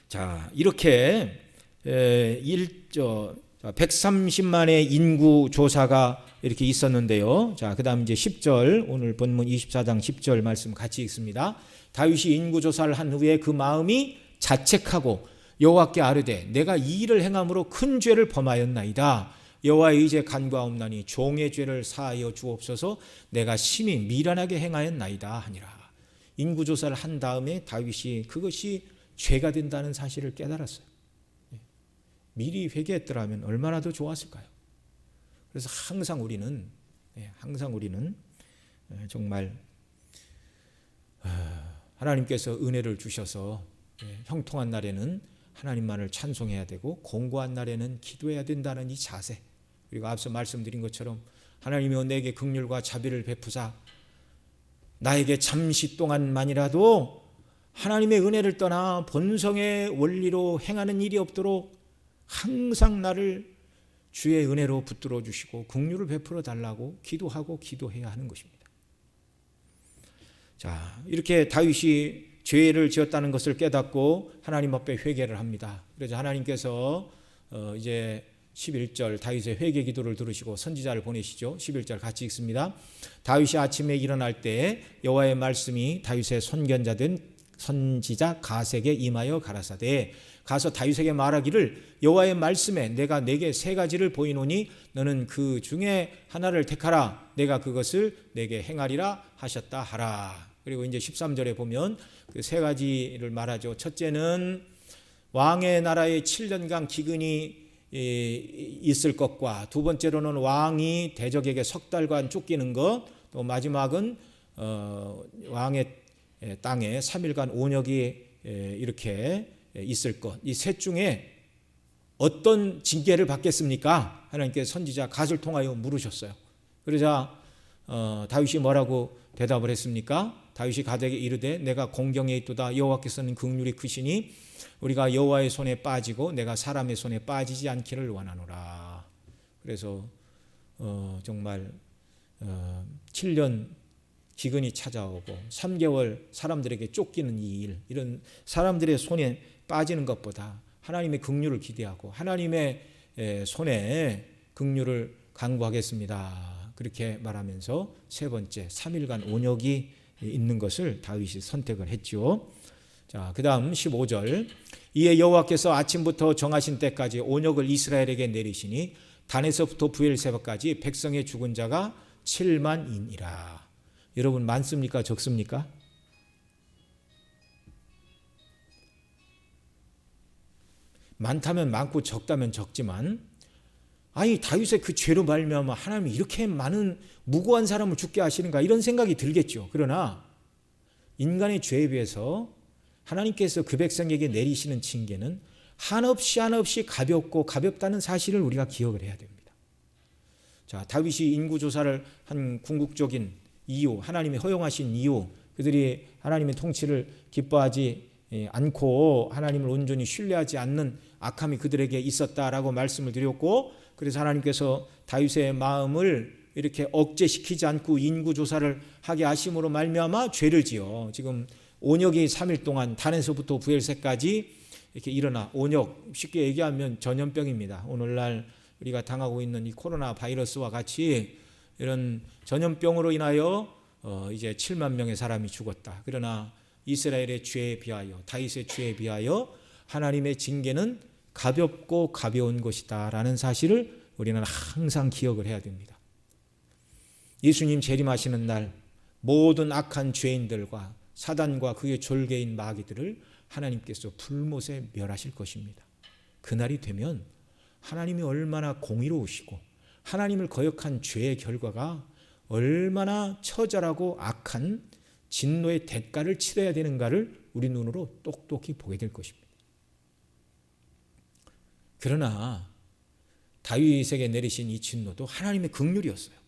자, 이렇게 130만의 인구 조사가 이렇게 있었는데요. 자, 그다음 이제 10절, 오늘 본문 24장 10절 말씀 같이 읽습니다. 다윗이 인구 조사를 한 후에 그 마음이 자책하고 여호와께 아뢰되 내가 이 일을 행함으로 큰 죄를 범하였나이다. 여호와의 의제 간과옵나니 종의 죄를 사하여 주옵소서. 내가 심히 미련하게 행하였나이다 하니라. 인구 조사를 한 다음에 다윗이 그것이 죄가 된다는 사실을 깨달았어요. 미리 회개했더라면 얼마나 더 좋았을까요? 그래서 항상 우리는 정말 하나님께서 은혜를 주셔서 형통한 날에는 하나님만을 찬송해야 되고 공고한 날에는 기도해야 된다는 이 자세, 그리고 앞서 말씀드린 것처럼 하나님이여 내게 긍휼과 자비를 베푸사 나에게 잠시 동안만이라도 하나님의 은혜를 떠나 본성의 원리로 행하는 일이 없도록 항상 나를 주의 은혜로 붙들어 주시고 긍휼을 베풀어 달라고 기도하고 기도해야 하는 것입니다. 자, 이렇게 다윗이 죄를 지었다는 것을 깨닫고 하나님 앞에 회개를 합니다. 그래서 하나님께서 이제 11절 다윗의 회개 기도를 들으시고 선지자를 보내시죠. 11절 같이 읽습니다. 다윗이 아침에 일어날 때 여호와의 말씀이 다윗의 손견자된 선지자 가색에 임하여 가라사대 가서 다윗에게 말하기를 여호와의 말씀에 내가 내게 세 가지를 보이노니 너는 그 중에 하나를 택하라. 내가 그것을 내게 행하리라 하셨다 하라. 그리고 이제 13절에 보면 그 세 가지를 말하죠. 첫째는 왕의 나라에 7년간 기근이 있을 것과 두 번째로는 왕이 대적에게 석 달간 쫓기는 것, 또 마지막은 왕의 땅에 3일간 온역이 이렇게 있을 것. 이 셋 중에 어떤 징계를 받겠습니까? 하나님께서 선지자 갓을 통하여 물으셨어요. 그러자 다윗이 뭐라고 대답을 했습니까? 다윗이 갓에게 이르되 내가 공경에 있도다. 여호와께서는 긍휼이 크시니 우리가 여호와의 손에 빠지고 내가 사람의 손에 빠지지 않기를 원하노라. 그래서 정말 7년 기근이 찾아오고 3개월 사람들에게 쫓기는 이 일, 이런 사람들의 손에 빠지는 것보다 하나님의 긍휼을 기대하고 하나님의 손에 긍휼을 간구하겠습니다. 그렇게 말하면서 세 번째 3일간 온역이 있는 것을 다윗이 선택을 했죠. 자, 그다음 15절. 이에 여호와께서 아침부터 정하신 때까지 온역을 이스라엘에게 내리시니 단에서부터 브엘세바까지 백성의 죽은 자가 7만이니라. 여러분 많습니까? 적습니까? 많다면 많고 적다면 적지만 아니 다윗의 그 죄로 말미암아 하나님이 이렇게 많은 무고한 사람을 죽게 하시는가 이런 생각이 들겠죠. 그러나 인간의 죄에 비해서 하나님께서 그 백성에게 내리시는 징계는 한없이 가볍고 가볍다는 사실을 우리가 기억을 해야 됩니다. 자, 다윗이 인구조사를 한 궁극적인 이유, 하나님이 허용하신 이유, 그들이 하나님의 통치를 기뻐하지 않고 하나님을 온전히 신뢰하지 않는 악함이 그들에게 있었다라고 말씀을 드렸고, 그래서 하나님께서 다윗의 마음을 이렇게 억제시키지 않고 인구조사를 하게 하심으로 말미암아 죄를 지어 지금 온역이 3일 동안 단에서부터 브엘세까지 이렇게 일어나, 온역 쉽게 얘기하면 전염병입니다. 오늘날 우리가 당하고 있는 이 코로나 바이러스와 같이 이런 전염병으로 인하여 이제 7만 명의 사람이 죽었다. 그러나 이스라엘의 죄에 비하여, 다윗의 죄에 비하여 하나님의 징계는 가볍고 가벼운 것이다라는 사실을 우리는 항상 기억을 해야 됩니다. 예수님 재림하시는 날 모든 악한 죄인들과 사단과 그의 졸개인 마귀들을 하나님께서 불못에 멸하실 것입니다. 그날이 되면 하나님이 얼마나 공의로우시고 하나님을 거역한 죄의 결과가 얼마나 처절하고 악한 진노의 대가를 치러야 되는가를 우리 눈으로 똑똑히 보게 될 것입니다. 그러나 다윗에게 내리신 이 진노도 하나님의 긍휼이었어요.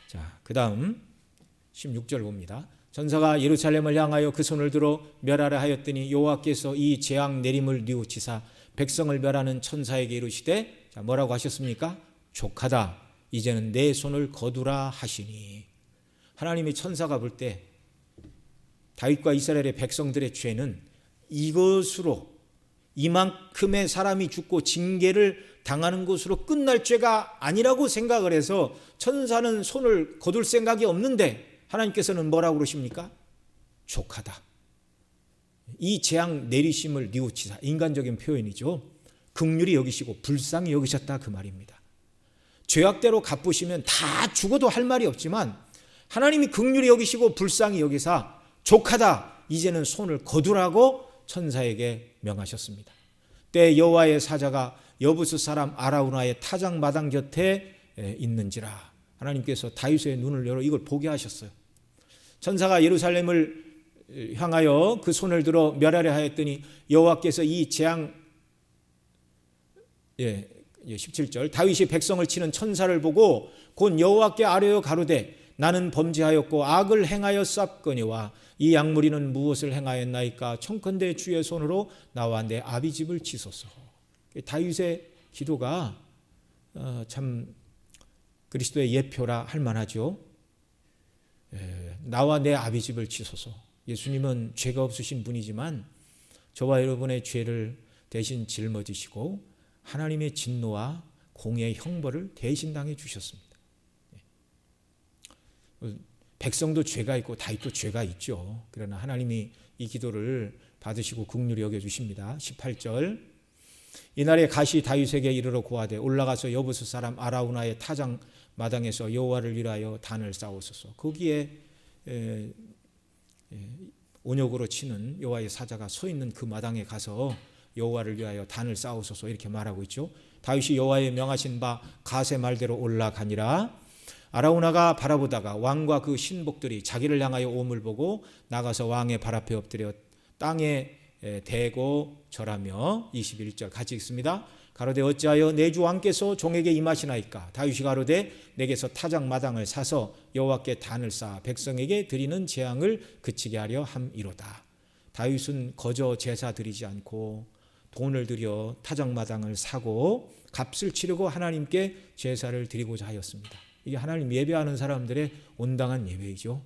자, 그 다음 16절 봅니다. 천사가 예루살렘을 향하여 그 손을 들어 멸하라 하였더니 여호와께서 이 재앙 내림을 뉘우치사 백성을 멸하는 천사에게 이르시되, 자, 뭐라고 하셨습니까? 족하다. 이제는 내 손을 거두라 하시니. 하나님이 천사가 볼 때 다윗과 이스라엘의 백성들의 죄는 이것으로, 이만큼의 사람이 죽고 징계를 당하는 것으로 끝날 죄가 아니라고 생각을 해서 천사는 손을 거둘 생각이 없는데 하나님께서는 뭐라고 그러십니까? 족하다. 이 재앙 내리심을 뉘우치사, 인간적인 표현이죠. 긍휼히 여기시고 불쌍히 여기셨다, 그 말입니다. 죄악대로 갚으시면 다 죽어도 할 말이 없지만 하나님이 긍휼히 여기시고 불쌍히 여기사 족하다, 이제는 손을 거두라고 천사에게 명하셨습니다. 때 여호와의 사자가 여부스 사람 아라우나의 타작 마당 곁에 있는지라. 하나님께서 다윗의 눈을 열어 이걸 보게 하셨어요. 천사가 예루살렘을 향하여 그 손을 들어 멸하려 하였더니 여호와께서 이 재앙, 17절, 다윗이 백성을 치는 천사를 보고 곧 여호와께 아뢰어 가로되 나는 범죄하였고 악을 행하여 쌌거니와 이 약무리는 무엇을 행하였나이까? 청컨대 주의 손으로 나와 내 아비 집을 치소서. 다윗의 기도가 참 그리스도의 예표라 할 만하죠. 나와 내 아비 집을 치소서. 예수님은 죄가 없으신 분이지만 저와 여러분의 죄를 대신 짊어지시고 하나님의 진노와 공의 형벌을 대신 당해 주셨습니다. 백성도 죄가 있고 다윗도 죄가 있죠. 그러나 하나님이 이 기도를 받으시고 긍휼히 여겨주십니다. 18절, 이날에 가시 다윗에게 이르러 고하되 올라가서 여부스 사람 아라우나의 타작 마당에서 여호와를 위하여 단을 쌓으소서. 거기에 온역으로 치는 여호와의 사자가 서 있는 그 마당에 가서 여호와를 위하여 단을 쌓으소서, 이렇게 말하고 있죠. 다윗이 여호와의 명하신 바 가세 말대로 올라가니라. 아라우나가 바라보다가 왕과 그 신복들이 자기를 향하여 오물 보고 나가서 왕의 발 앞에 엎드려 땅에 대고 절하며. 21절 같이 읽습니다. 가로되 어찌하여 내 주 왕께서 종에게 임하시나이까? 다윗이 가로되 내게서 타작 마당을 사서 여호와께 단을 쌓아 백성에게 드리는 재앙을 그치게 하려 함이로다. 다윗은 거저 제사 드리지 않고 돈을 들여 타작 마당을 사고 값을 치르고 하나님께 제사를 드리고자 하였습니다. 이게 하나님 예배하는 사람들의 온당한 예배이죠.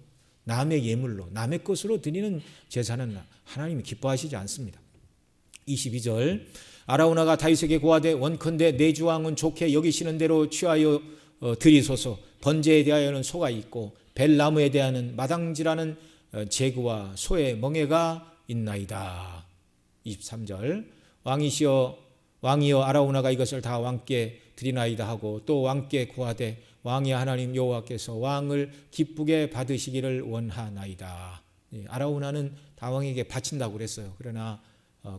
남의 예물로, 남의 것으로 드리는 제사는 하나님이 기뻐하시지 않습니다. 22절, 아라우나가 다윗에게 고하되 원컨대 내 주 왕은 좋게 여기시는 대로 취하여 드리소서. 번제에 대하여는 소가 있고 벨나무에 대하여는 마당지라는 제구와 소의 멍에가 있나이다. 23절, 왕이여 아라우나가 이것을 다 왕께 드리나이다 하고 또 왕께 고하되 왕의 하나님 여호와께서 왕을 기쁘게 받으시기를 원하나이다. 아라우나는 다 왕에게 바친다고 그랬어요. 그러나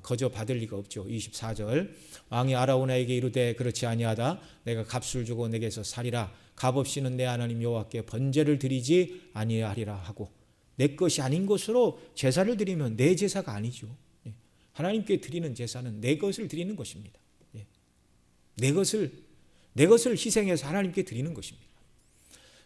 거저 받을 리가 없죠. 24절, 왕이 아라우나에게 이르되 그렇지 아니하다. 내가 값을 주고 내게서 살이라. 값 없이는 내 하나님 여호와께 번제를 드리지 아니하리라 하고. 내 것이 아닌 것으로 제사를 드리면 내 제사가 아니죠. 하나님께 드리는 제사는 내 것을 드리는 것입니다. 내 것을 희생해서 하나님께 드리는 것입니다.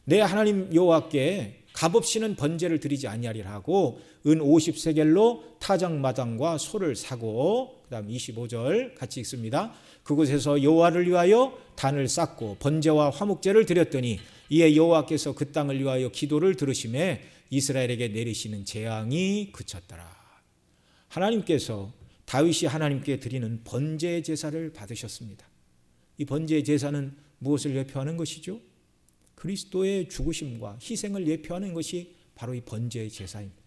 내 하나님 여호와께 값없이는 번제를 드리지 아니하리라 하고 은 50세겔로 타작 마당과 소를 사고, 그 다음 25절 같이 읽습니다. 그곳에서 여호와를 위하여 단을 쌓고 번제와 화목제를 드렸더니 이에 여호와께서 그 땅을 위하여 기도를 들으심에 이스라엘에게 내리시는 재앙이 그쳤더라. 하나님께서 다윗이 하나님께 드리는 번제 제사를 받으셨습니다. 이 번제 제사는 무엇을 예표하는 것이죠? 그리스도의 죽으심과 희생을 예표하는 것이 바로 이 번제 제사입니다.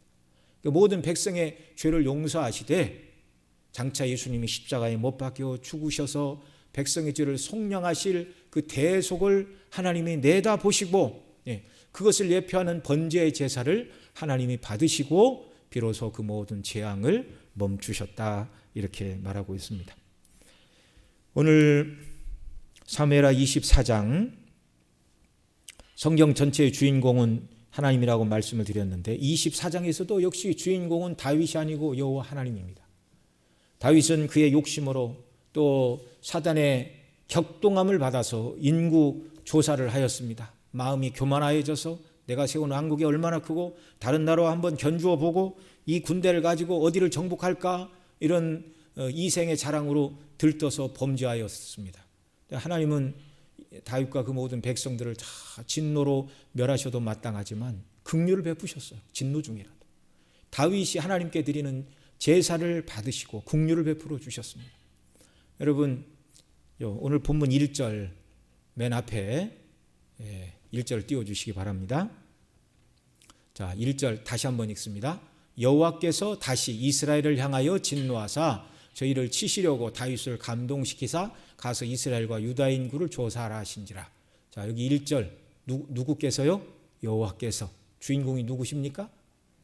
모든 백성의 죄를 용서하시되 장차 예수님이 십자가에 못 박혀 죽으셔서 백성의 죄를 속량하실 그 대속을 하나님이 내다보시고 그것을 예표하는 번제 제사를 하나님이 받으시고 비로소 그 모든 재앙을 멈추셨다, 이렇게 말하고 있습니다. 오늘 사무엘하 24장, 성경 전체의 주인공은 하나님이라고 말씀을 드렸는데 24장에서도 역시 주인공은 다윗이 아니고 여호와 하나님입니다. 다윗은 그의 욕심으로 또 사단의 격동함을 받아서 인구 조사를 하였습니다. 마음이 교만하여져서 내가 세운 왕국이 얼마나 크고 다른 나라와 한번 견주어 보고 이 군대를 가지고 어디를 정복할까, 이런 이생의 자랑으로 들떠서 범죄하였습니다. 하나님은 다윗과 그 모든 백성들을 다 진노로 멸하셔도 마땅하지만 긍휼을 베푸셨어요. 진노 중이라도 다윗이 하나님께 드리는 제사를 받으시고 긍휼을 베풀어 주셨습니다. 여러분, 오늘 본문 1절 맨 앞에 1절 띄워주시기 바랍니다. 자, 1절 다시 한번 읽습니다. 여호와께서 다시 이스라엘을 향하여 진노하사 저희를 치시려고 다윗을 감동시키사 가서 이스라엘과 유다 인구를 조사하라 하신지라. 자, 여기 1절 누구께서요? 여호와께서. 주인공이 누구십니까?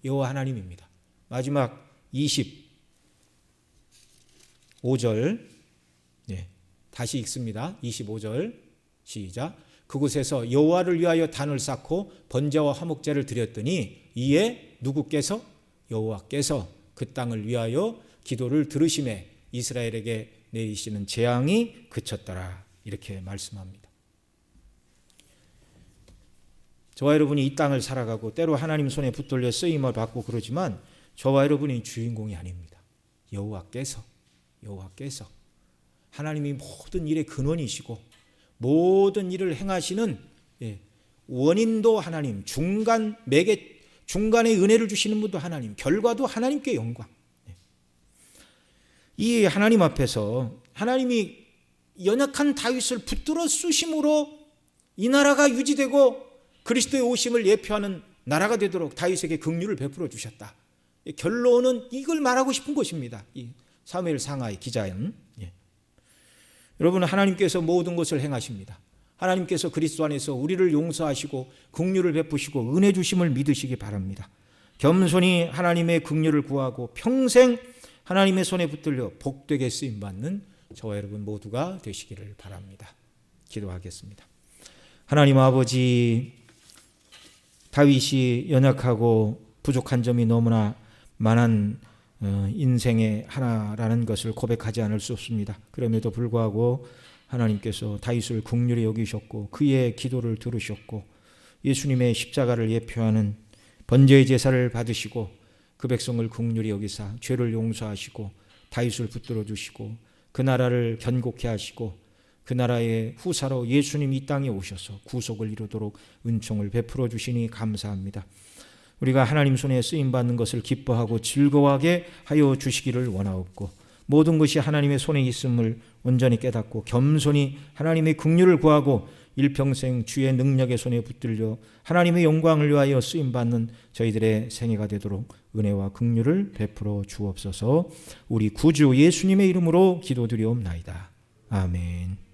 여호와 하나님입니다. 마지막 25절 다시 읽습니다. 25절 시작. 그곳에서 여호와를 위하여 단을 쌓고 번제와 화목제를 드렸더니 이에 누구께서? 여호와께서 그 땅을 위하여 기도를 들으심에 이스라엘에게 내리시는 재앙이 그쳤더라. 이렇게 말씀합니다. 저와 여러분이 이 땅을 살아가고 때로 하나님 손에 붙들려 쓰임을 받고 그러지만 저와 여러분이 주인공이 아닙니다. 여호와께서 하나님이 모든 일의 근원이시고 모든 일을 행하시는 원인도 하나님, 중간에 은혜를 주시는 분도 하나님, 결과도 하나님께 영광. 이 하나님 앞에서 하나님이 연약한 다윗을 붙들어 쓰심으로 이 나라가 유지되고 그리스도의 오심을 예표하는 나라가 되도록 다윗에게 긍휼을 베풀어 주셨다. 결론은 이걸 말하고 싶은 것입니다. 이 사무엘 상하의 기자는. 여러분, 하나님께서 모든 것을 행하십니다. 하나님께서 그리스도 안에서 우리를 용서하시고 긍휼을 베푸시고 은혜 주심을 믿으시기 바랍니다. 겸손히 하나님의 긍휼을 구하고 평생 하나님의 손에 붙들려 복되게 쓰임받는 저와 여러분 모두가 되시기를 바랍니다. 기도하겠습니다. 하나님 아버지, 다윗이 연약하고 부족한 점이 너무나 많은 인생의 하나라는 것을 고백하지 않을 수 없습니다. 그럼에도 불구하고 하나님께서 다윗을 긍휼히 여기셨고 그의 기도를 들으셨고 예수님의 십자가를 예표하는 번제의 제사를 받으시고 그 백성을 긍휼히 여기사 죄를 용서하시고 다윗을 붙들어 주시고 그 나라를 견고케 하시고 그 나라의 후사로 예수님 이 땅에 오셔서 구속을 이루도록 은총을 베풀어 주시니 감사합니다. 우리가 하나님 손에 쓰임받는 것을 기뻐하고 즐거워하게 하여 주시기를 원하옵고 모든 것이 하나님의 손에 있음을 온전히 깨닫고 겸손히 하나님의 긍휼을 구하고 일평생 주의 능력의 손에 붙들려 하나님의 영광을 위하여 쓰임받는 저희들의 생애가 되도록 은혜와 긍휼을 베풀어 주옵소서. 우리 구주 예수님의 이름으로 기도드리옵나이다. 아멘.